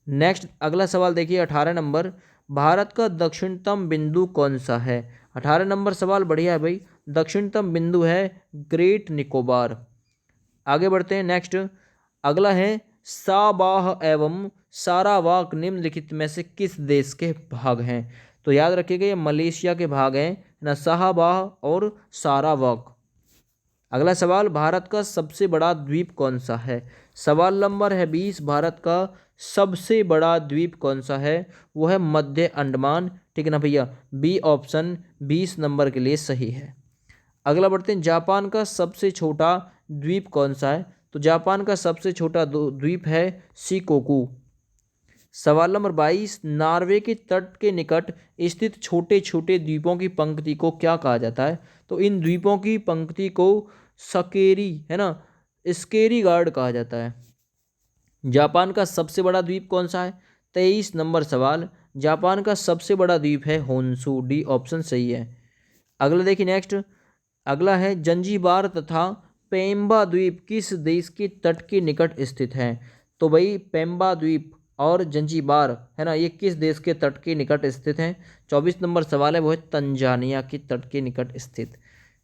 Speaker 1: नेक्स्ट अगला सवाल देखिए 18 नंबर, भारत का दक्षिणतम बिंदु कौन सा है? 18 नंबर सवाल बढ़िया है भाई, दक्षिणतम बिंदु है ग्रेट निकोबार। आगे बढ़ते हैं। नेक्स्ट अगला है, साबाह एवं सारावाक निम्नलिखित में से किस देश के भाग हैं? तो याद रखिएगा ये मलेशिया के भाग हैं ना, साहबाह और सारावाक। अगला सवाल, भारत का सबसे बड़ा द्वीप कौन सा है? सवाल नंबर है 20, भारत का सबसे बड़ा द्वीप कौन सा है? वो है मध्य अंडमान, ठीक है ना भैया, बी ऑप्शन 20 नंबर के लिए सही है। अगला बढ़ते हैं, जापान का सबसे छोटा द्वीप कौन सा है? तो जापान का सबसे छोटा द्वीप है शिकोकू। सवाल नंबर 22, नॉर्वे के तट के निकट स्थित छोटे छोटे द्वीपों की पंक्ति को क्या कहा जाता है? तो इन द्वीपों की पंक्ति को सकेरी, है ना, स्केरी गार्ड कहा जाता है। जापान का सबसे बड़ा द्वीप कौन सा है? 23 नंबर सवाल, जापान का सबसे बड़ा द्वीप है होन्शु, डी ऑप्शन सही है। अगला देखिए नेक्स्ट, अगला है, जंजीबार तथा पेम्बा द्वीप किस देश के तट के निकट स्थित हैं? तो भाई पेम्बा द्वीप और जंजीबार, है ना, ये किस देश के तट के निकट स्थित हैं? 24 नंबर सवाल है, वो है तंजानिया के तट के निकट स्थित।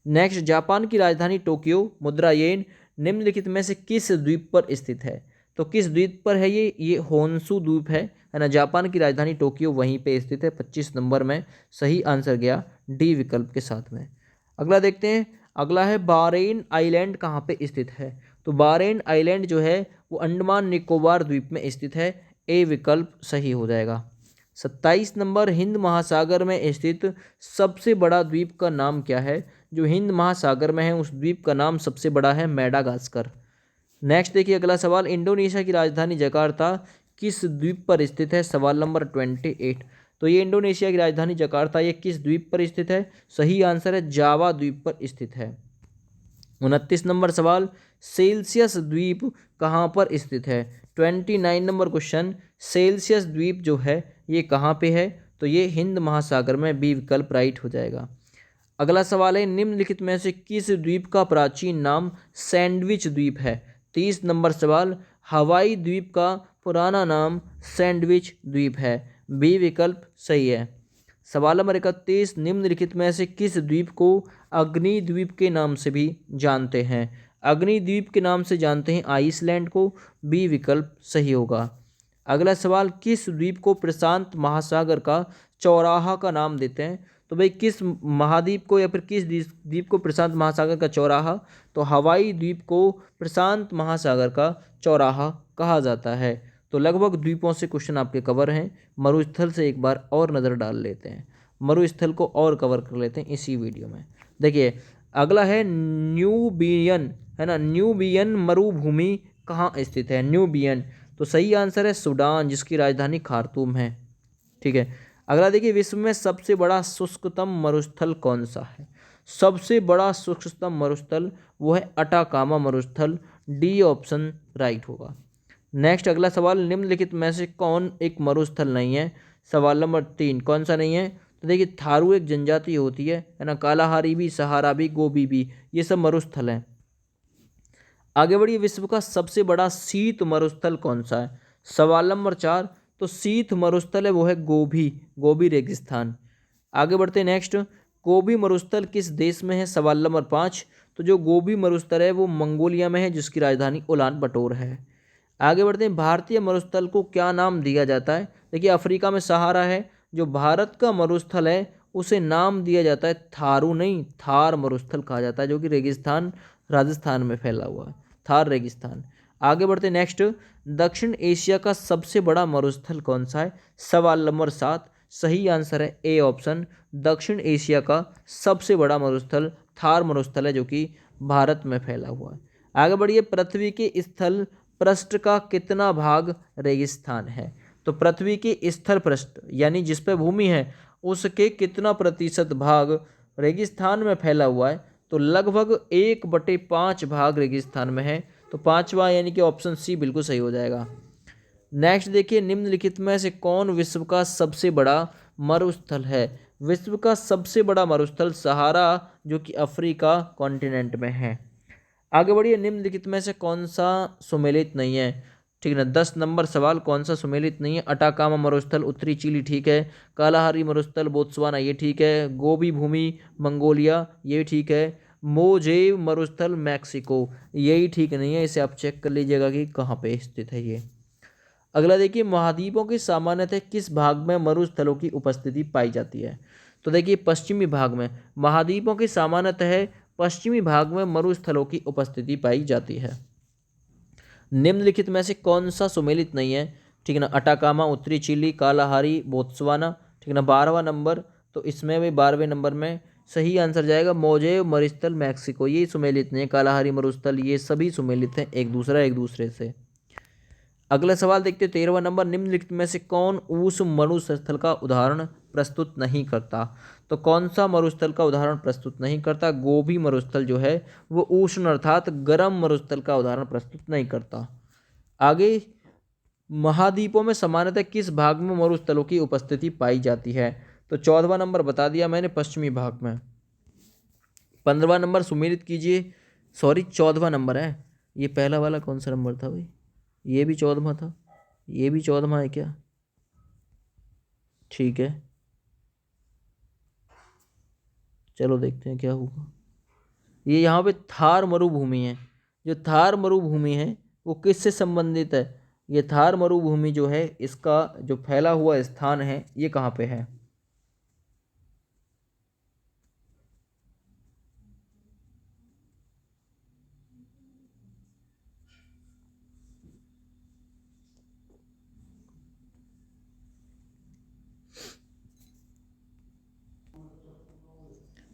Speaker 1: नेक्स्ट, जापान की राजधानी टोक्यो, मुद्रा येन, निम्नलिखित में से किस द्वीप पर स्थित है? तो किस द्वीप पर है ये होन्शु द्वीप है ना, जापान की राजधानी टोक्यो वहीं पे स्थित है। 25 नंबर में सही आंसर गया डी विकल्प के साथ में। अगला देखते हैं, अगला है, बारेन आइलैंड कहाँ पे स्थित है? तो बारेन आइलैंड जो है वो अंडमान निकोबार द्वीप में स्थित है, ए विकल्प सही हो जाएगा। 27 नंबर, हिंद महासागर में स्थित सबसे बड़ा द्वीप का नाम क्या है? जो हिंद महासागर में है उस द्वीप का नाम सबसे बड़ा है मेडागास्कर। नेक्स्ट देखिए अगला सवाल, इंडोनेशिया की राजधानी जकार्ता किस द्वीप पर स्थित है? सवाल नंबर 28। तो ये इंडोनेशिया की राजधानी जकार्ता ये किस द्वीप पर स्थित है? सही आंसर है जावा द्वीप पर स्थित है। 29 नंबर सवाल, सेल्सियस द्वीप कहाँ पर स्थित है? 29 नंबर क्वेश्चन, सेल्सियस द्वीप जो है ये कहाँ पे है? तो ये हिंद महासागर में, बी विकल्प राइट हो जाएगा। अगला सवाल है, निम्नलिखित में से किस द्वीप का प्राचीन नाम सैंडविच द्वीप है? 30 नंबर सवाल, हवाई द्वीप का पुराना नाम सैंडविच द्वीप है, बी विकल्प सही है। सवाल नंबर 31, निम्नलिखित में से किस द्वीप को अग्नि द्वीप के नाम से भी जानते हैं? अग्नि द्वीप के नाम से जानते हैं आइसलैंड को। बी विकल्प सही होगा। अगला सवाल, किस द्वीप को प्रशांत महासागर का चौराहा का नाम देते हैं? तो भाई किस महाद्वीप को या फिर किस द्वीप को प्रशांत महासागर का चौराहा? तो हवाई द्वीप को प्रशांत महासागर का चौराहा कहा जाता है। तो लगभग द्वीपों से क्वेश्चन आपके कवर हैं। मरुस्थल से एक बार और नज़र डाल लेते हैं, मरुस्थल को और कवर कर लेते हैं इसी वीडियो में। देखिए अगला है न्यूबियन, है ना। न्यूबियन मरुभूमि कहाँ स्थित है? न्यूबियन, तो सही आंसर है सूडान, जिसकी राजधानी खार्तूम है। ठीक है। अगला देखिए, विश्व में सबसे बड़ा शुष्कतम मरुस्थल कौन सा है? सबसे बड़ा शुष्कतम मरुस्थल वो है अटाकामा मरुस्थल। डी ऑप्शन राइट होगा। नेक्स्ट अगला सवाल, निम्नलिखित में से कौन एक मरुस्थल नहीं है? सवाल नंबर 3, कौन सा नहीं है? तो देखिए थारू एक जनजाति होती है ना। कालाहारी भी, सहारा भी, गोबी भी, ये सब मरुस्थल हैं। आगे बढ़िए, विश्व का सबसे बड़ा शीत मरुस्थल कौन सा है? सवाल नंबर 4, तो शीत मरुस्थल है वो है गोबी, गोबी रेगिस्तान। आगे बढ़ते हैं नेक्स्ट, गोबी मरुस्थल किस देश में है? सवाल नंबर 5, तो जो गोबी मरुस्थल है वो मंगोलिया में है, जिसकी राजधानी उलान बटोर है। आगे बढ़ते हैं, भारतीय मरुस्थल को क्या नाम दिया जाता है? देखिए अफ्रीका में सहारा है, जो भारत का मरुस्थल है उसे नाम दिया जाता है थारू नहीं, थार मरुस्थल कहा जाता है, जो कि रेगिस्तान राजस्थान में फैला हुआ है, थार रेगिस्तान। आगे बढ़ते नेक्स्ट, दक्षिण एशिया का सबसे बड़ा मरुस्थल कौन सा है? सवाल नंबर 7, सही आंसर है ए ऑप्शन, दक्षिण एशिया का सबसे बड़ा मरुस्थल थार मरुस्थल है, जो कि भारत में फैला हुआ है। आगे बढ़िए, पृथ्वी के स्थल पृष्ठ का कितना भाग रेगिस्तान है? तो पृथ्वी के स्थल पृष्ठ यानी जिस पे भूमि है उसके कितना प्रतिशत भाग रेगिस्तान में फैला हुआ है? तो लगभग 1/5 भाग रेगिस्तान में है। तो पांचवा यानी कि ऑप्शन सी बिल्कुल सही हो जाएगा। नेक्स्ट देखिए, निम्नलिखित में से कौन विश्व का सबसे बड़ा मरुस्थल है? विश्व का सबसे बड़ा मरुस्थल सहारा, जो कि अफ्रीका कॉन्टिनेंट में है। आगे बढ़िए, निम्नलिखित में से कौन सा सुमेलित नहीं है? ठीक है ना। 10 नंबर सवाल, कौन सा सुमेलित नहीं है? अटाकामा मरुस्थल उत्तरी चिली ठीक है, कालाहारी मरुस्थल बोत्सवाना ये ठीक है, गोबी भूमि मंगोलिया ये ठीक है, मोजेव मरुस्थल मैक्सिको यही ठीक नहीं है। इसे आप चेक कर लीजिएगा कि कहाँ पे स्थित है ये। अगला देखिए, महाद्वीपों के सामान्यतः किस भाग में मरुस्थलों की उपस्थिति पाई जाती है? तो देखिए पश्चिमी भाग में, महाद्वीपों के सामान्यतः पश्चिमी भाग में मरुस्थलों की उपस्थिति पाई जाती है। निम्नलिखित में से कौन सा सुमेलित नहीं है? ठीक है ना। अटाकामा उत्तरी चिली, कालाहारी बोत्सवाना, ठीक है ना। 12वां नंबर, तो इसमें भी 12वें नंबर में सही आंसर जाएगा मोजेव मरुस्थल मैक्सिको, ये सुमेलित नहीं है। कालाहारी मरुस्थल ये सभी सुमेलित हैं एक दूसरे से। अगला सवाल देखते हैं 13वां नंबर, निम्नलिखित में से कौन उष्ण मरुस्थल का उदाहरण प्रस्तुत नहीं करता? तो कौन सा मरुस्थल का उदाहरण प्रस्तुत नहीं करता? गोबी मरुस्थल जो है वो उष्ण अर्थात गर्म मरुस्थल का उदाहरण प्रस्तुत नहीं करता। आगे, महाद्वीपों में सामान्यतः किस भाग में मरुस्थलों की उपस्थिति पाई जाती है? तो 14वां नंबर बता दिया मैंने, पश्चिमी भाग में। 15वां नंबर सुमेलित कीजिए, सॉरी 14वां नंबर है ये, पहला वाला कौन सा नंबर था भाई? ये भी 14वां था, ये भी 14वां है क्या? ठीक है, चलो देखते हैं क्या होगा। ये यहाँ पे थार मरुभूमि है। जो थार मरुभूमि है वो किससे संबंधित है? ये थार मरुभूमि जो है इसका जो फैला हुआ स्थान है ये कहाँ पे है?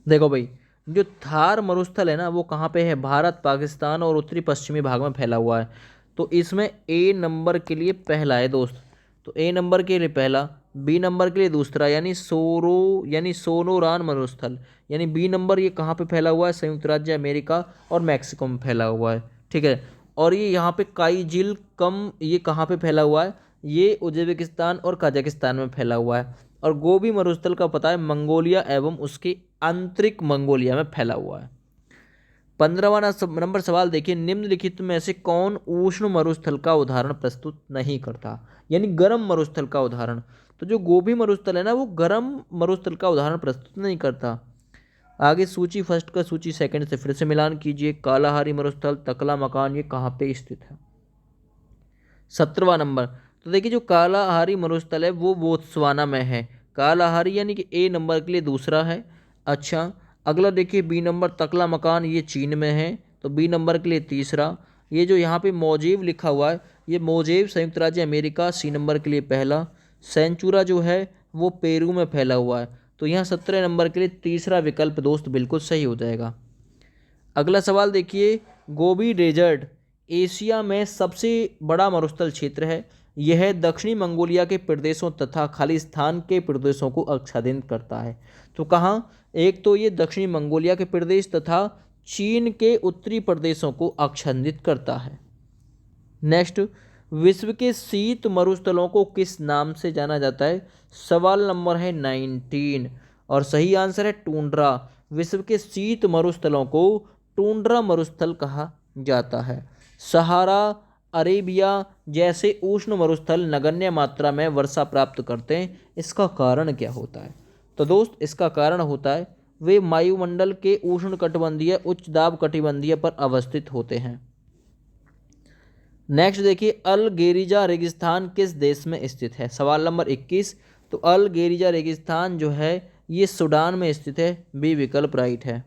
Speaker 1: देखो भाई, जो थार मरुस्थल है ना वो कहाँ पे है? भारत, पाकिस्तान और उत्तरी पश्चिमी भाग में फैला हुआ है। तो इसमें ए नंबर के लिए पहला है दोस्त, तो ए नंबर के लिए पहला, बी नंबर के लिए दूसरा, यानी सोनोरान मरुस्थल, यानी बी नंबर ये कहाँ पे फैला हुआ है? संयुक्त राज्य अमेरिका और मैक्सिको में फैला हुआ है। ठीक है। और ये यहाँ पे काइजिल कम ये कहाँ पे फैला हुआ है? ये उज्बेकिस्तान और कजाकिस्तान में फैला हुआ है। और गोबी मरुस्थल का पता है मंगोलिया एवं उसके आंतरिक मंगोलिया में फैला हुआ है। 15वां नंबर सवाल देखिए, निम्नलिखित में से कौन उष्ण मरुस्थल का उदाहरण प्रस्तुत नहीं करता? यानी गर्म मरुस्थल का उदाहरण। तो जो गोभी मरुस्थल है ना वो गर्म मरुस्थल का उदाहरण प्रस्तुत नहीं करता। आगे सूची फर्स्ट का सूची सेकंड से फिर से मिलान कीजिए। कालाहारी मरुस्थल तकला मकान ये कहाँ पे स्थित है? 17वां नंबर। तो देखिए जो कालाहारी मरुस्थल है वो बोत्सवाना में है। कालाहारी यानी कि ए नंबर के लिए दूसरा है। अच्छा, अगला देखिए बी नंबर तकला मकान, ये चीन में है, तो बी नंबर के लिए तीसरा। ये जो यहाँ पे मोजेव लिखा हुआ है, ये मोजेव संयुक्त राज्य अमेरिका, सी नंबर के लिए पहला। सेंचुरा जो है वो पेरू में फैला हुआ है, तो यहाँ 17 नंबर के लिए तीसरा विकल्प दोस्त बिल्कुल सही हो जाएगा। अगला सवाल देखिए, गोबी डेजर्ट एशिया में सबसे बड़ा मरुस्थल क्षेत्र है। यह दक्षिणी मंगोलिया के प्रदेशों तथा खालिस्तान के प्रदेशों को आच्छादित करता है। तो कहाँ? एक तो ये दक्षिणी मंगोलिया के प्रदेश तथा चीन के उत्तरी प्रदेशों को आच्छादित करता है। नेक्स्ट, विश्व के शीत मरुस्थलों को किस नाम से जाना जाता है? सवाल नंबर है 19 और सही आंसर है टूंड्रा। विश्व के शीत मरुस्थलों को टूंड्रा मरुस्थल कहा जाता है। सहारा, अरेबिया जैसे उष्ण मरुस्थल नगण्य मात्रा में वर्षा प्राप्त करते हैं, इसका कारण क्या होता है? तो दोस्त इसका कारण होता है वे वायुमंडल के उष्ण कटिबंधीय उच्च दाब कटिबंधीय पर अवस्थित होते हैं। नेक्स्ट देखिए, अल गेरिजा रेगिस्तान किस देश में स्थित है? सवाल नंबर 21। तो अल गेरिजा रेगिस्तान जो है ये सूडान में स्थित है, बी विकल्प राइट है।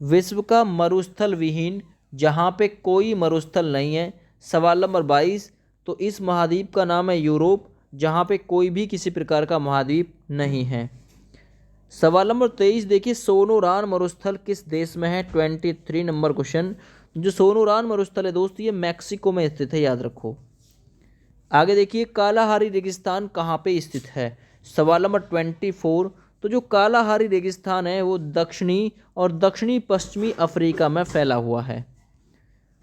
Speaker 1: विश्व का मरुस्थल विहीन जहाँ पे कोई मरुस्थल नहीं है, सवाल नंबर 22। तो इस महाद्वीप का नाम है यूरोप, जहाँ पे कोई भी किसी प्रकार का महाद्वीप नहीं है। सवाल नंबर 23 देखिए, सोनोरान मरुस्थल किस देश में है? 23 नंबर क्वेश्चन। जो सोनोरान मरुस्थल है दोस्त ये मैक्सिको में स्थित है, याद रखो। आगे देखिए, कालाहारी रेगिस्तान कहाँ पे स्थित है? सवाल नंबर 24। तो जो कालाहारी रेगिस्तान है वो दक्षिणी और दक्षिणी पश्चिमी अफ्रीका में फैला हुआ है।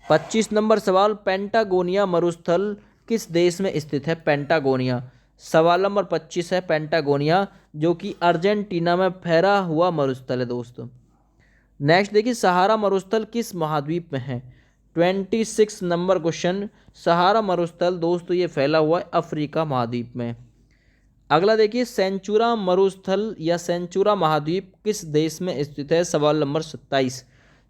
Speaker 1: 25 नंबर सवाल, पेंटागोनिया मरुस्थल किस देश में स्थित है? पेंटागोनिया। सवाल नंबर 25 है पेंटागोनिया, जो कि अर्जेंटीना में फैला हुआ मरुस्थल है दोस्तों। नेक्स्ट देखिए, सहारा मरुस्थल किस महाद्वीप में है? 26 नंबर क्वेश्चन। सहारा मरुस्थल दोस्तों ये फैला हुआ है अफ्रीका महाद्वीप में। अगला देखिए, सेंचुरा मरुस्थल या सेंचुरा महाद्वीप किस देश में स्थित है? सवाल नंबर 27।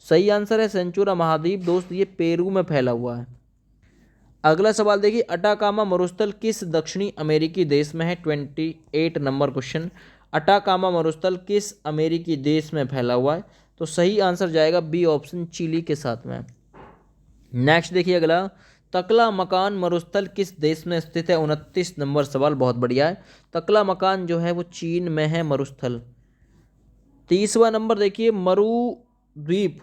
Speaker 1: सही आंसर है सेंचुरा महाद्वीप दोस्त ये पेरू में फैला हुआ है। अगला सवाल देखिए, अटाकामा मरुस्थल किस दक्षिणी अमेरिकी देश में है? 28 नंबर क्वेश्चन। अटाकामा मरुस्थल किस अमेरिकी देश में फैला हुआ है? तो सही आंसर जाएगा बी ऑप्शन, चिली के साथ में। नेक्स्ट देखिए अगला, तकला मकान मरुस्थल किस देश में स्थित है? 29 नंबर सवाल, बहुत बढ़िया है। तकला मकान जो है वो चीन में है मरुस्थल। 30वां नंबर देखिए, मरु द्वीप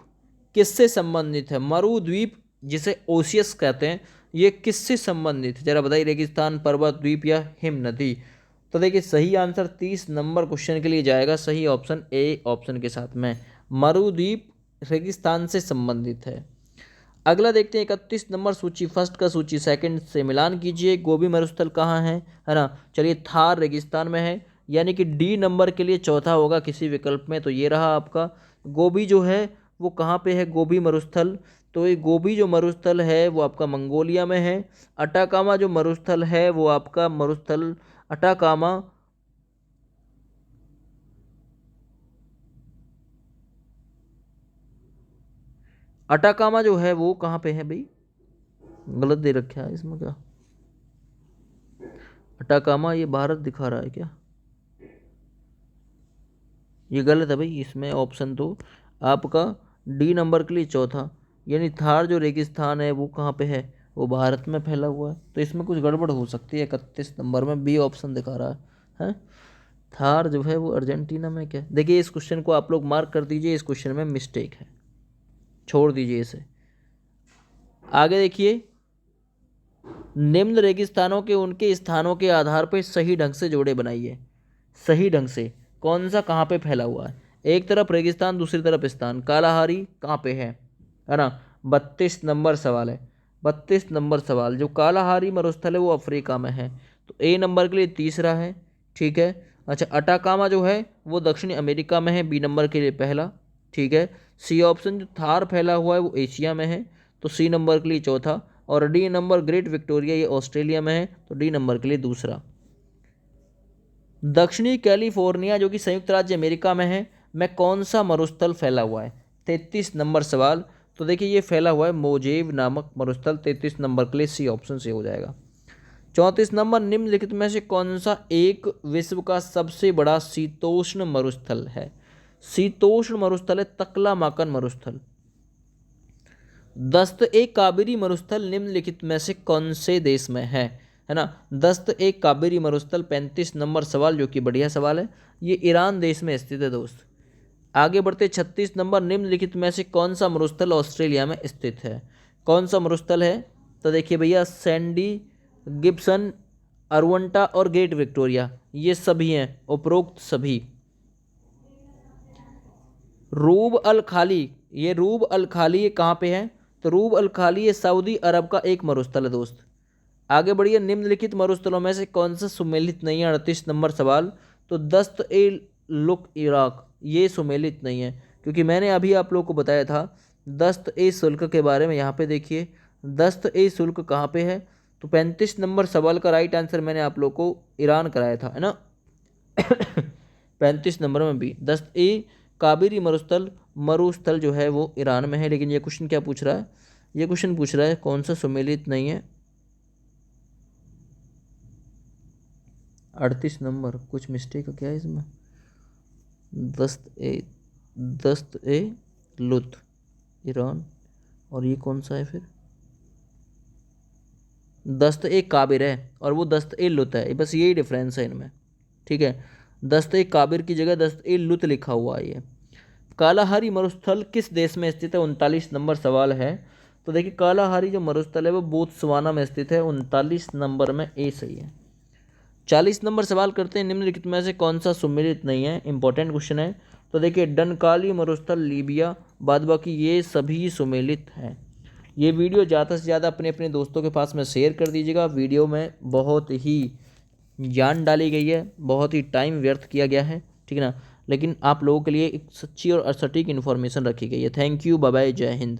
Speaker 1: किससे संबंधित है? मरु द्वीप जिसे ओशियस कहते हैं ये किससे संबंधित है? जरा बताइए, रेगिस्तान, पर्वत, द्वीप या हिम नदी? तो देखिए सही आंसर 30 नंबर क्वेश्चन के लिए जाएगा सही ऑप्शन ए ऑप्शन के साथ में, मरुद्वीप रेगिस्तान से संबंधित है। अगला देखते हैं 31 नंबर सूची फर्स्ट का सूची सेकंड से मिलान कीजिए। गोबी मरुस्थल कहाँ है ना? चलिए थार रेगिस्तान में है, यानी कि डी नंबर के लिए चौथा होगा किसी विकल्प में, तो ये रहा आपका। गोबी जो है वो कहाँ पे है? गोबी मरुस्थल, तो ये गोबी जो मरुस्थल है वो आपका मंगोलिया में है। अटाकामा जो मरुस्थल है वो आपका मरुस्थल अटाकामा अटाकामा जो है वो कहाँ पे है भाई? गलत दे रखा है इसमें क्या? अटाकामा ये भारत दिखा रहा है क्या? ये गलत है भाई, इसमें ऑप्शन तो आपका डी नंबर के लिए चौथा, यानी थार जो रेगिस्तान है वो कहाँ पे है? वो भारत में फैला हुआ है, तो इसमें कुछ गड़बड़ हो सकती है। 31 नंबर में बी ऑप्शन दिखा रहा है। थार जो है वो अर्जेंटीना में क्या? देखिए इस क्वेश्चन को आप लोग मार्क कर दीजिए, इस क्वेश्चन में मिस्टेक है, छोड़ दीजिए इसे। आगे देखिए, निम्न रेगिस्तानों के उनके स्थानों के आधार पर सही ढंग से जोड़े बनाइए। सही ढंग से कौन सा कहाँ पे फैला हुआ है? एक तरफ रेगिस्तान दूसरी तरफ स्थान। कालाहारी कहाँ पे है ना? 32 नंबर सवाल है। 32 नंबर सवाल, जो कालाहारी मरुस्थल है वो अफ्रीका में है, तो ए नंबर के लिए तीसरा है। ठीक है। अच्छा, अटाकामा जो है वो दक्षिणी अमेरिका में है, बी नंबर के लिए पहला। ठीक है। सी ऑप्शन जो थार फैला हुआ है वो एशिया में है, तो सी नंबर के लिए चौथा। और डी नंबर ग्रेट विक्टोरिया ये ऑस्ट्रेलिया में है, तो डी नंबर के लिए दूसरा। दक्षिणी कैलिफोर्निया जो कि संयुक्त राज्य अमेरिका में कौन सा मरुस्थल फैला हुआ है? 33 नंबर सवाल। तो देखिए ये फैला हुआ है मोजेव नामक मरुस्थल। 33 नंबर के लिए सी ऑप्शन से हो जाएगा। 34 नंबर, निम्नलिखित में से कौन सा एक विश्व का सबसे बड़ा शीतोष्ण मरुस्थल है? शीतोष्ण मरुस्थल है तकलामाकन मरुस्थल। दस्त ए काबेरी मरुस्थल निम्नलिखित में से कौन से देश में है ना? दस्त ए काबेरी मरुस्थल 35 नंबर सवाल, जो कि बढ़िया सवाल है। ये ईरान देश में स्थित है दोस्त। आगे बढ़ते 36 नंबर, निम्नलिखित में से कौन सा मरुस्थल ऑस्ट्रेलिया में स्थित है? कौन सा मरुस्थल है? तो देखिए भैया, सैंडी, गिब्सन, अरवंटा और ग्रेट विक्टोरिया, ये सभी हैं, उपरोक्त सभी। रूब अल खाली, ये रूब अल खाली ये कहाँ पे है? तो रूब अल खाली ये सऊदी अरब का एक मरुस्थल है दोस्त। आगे बढ़िए, निम्नलिखित मरुस्थलों में से कौन सा सुमेलित नहीं है? 38 नंबर सवाल। तो दस्त ए लुक इराक, ये सुमेलित नहीं है, क्योंकि मैंने अभी आप लोग को बताया था दस्त ए शुल्क के बारे में। यहाँ पे देखिए दस्त ए शुल्क कहाँ पे है? तो 35 नंबर सवाल का राइट आंसर मैंने आप लोग को ईरान कराया था, है ना। 35 नंबर में भी दस्त ए काबेरी मरुस्थल जो है वो ईरान में है। लेकिन ये क्वेश्चन क्या पूछ रहा है? ये क्वेश्चन पूछ रहा है कौन सा सुमेलित नहीं है। 38 नंबर, कुछ मिस्टेक है क्या इसमें? दस्त ए लुत ईरान, और ये कौन सा है फिर? दस्त ए काबिर है और वो दस्त ए लुत है, बस यही डिफरेंस है इनमें, ठीक है। दस्त ए काबिर की जगह दस्त ए लुत लिखा हुआ है ये। कालाहारी मरुस्थल किस देश में स्थित है? 39 नंबर सवाल है। तो देखिए कालाहारी जो मरुस्थल है वो बोत्सवाना में स्थित है। 39 नंबर में ए सही है। 40 नंबर सवाल करते हैं, निम्नलिखित में से कौन सा सुमेलित नहीं है? इंपॉर्टेंट क्वेश्चन है। तो देखिए डनकाली मरुस्थल लीबिया, बाद बाकी ये सभी सुमेलित हैं। ये वीडियो ज़्यादा से ज़्यादा अपने अपने दोस्तों के पास में शेयर कर दीजिएगा। वीडियो में बहुत ही जान डाली गई है, बहुत ही टाइम व्यर्थ किया गया है, ठीक है ना, लेकिन आप लोगों के लिए एक सच्ची और सटीक इन्फॉर्मेशन रखी गई है। थैंक यू, बाय बाय, जय हिंद।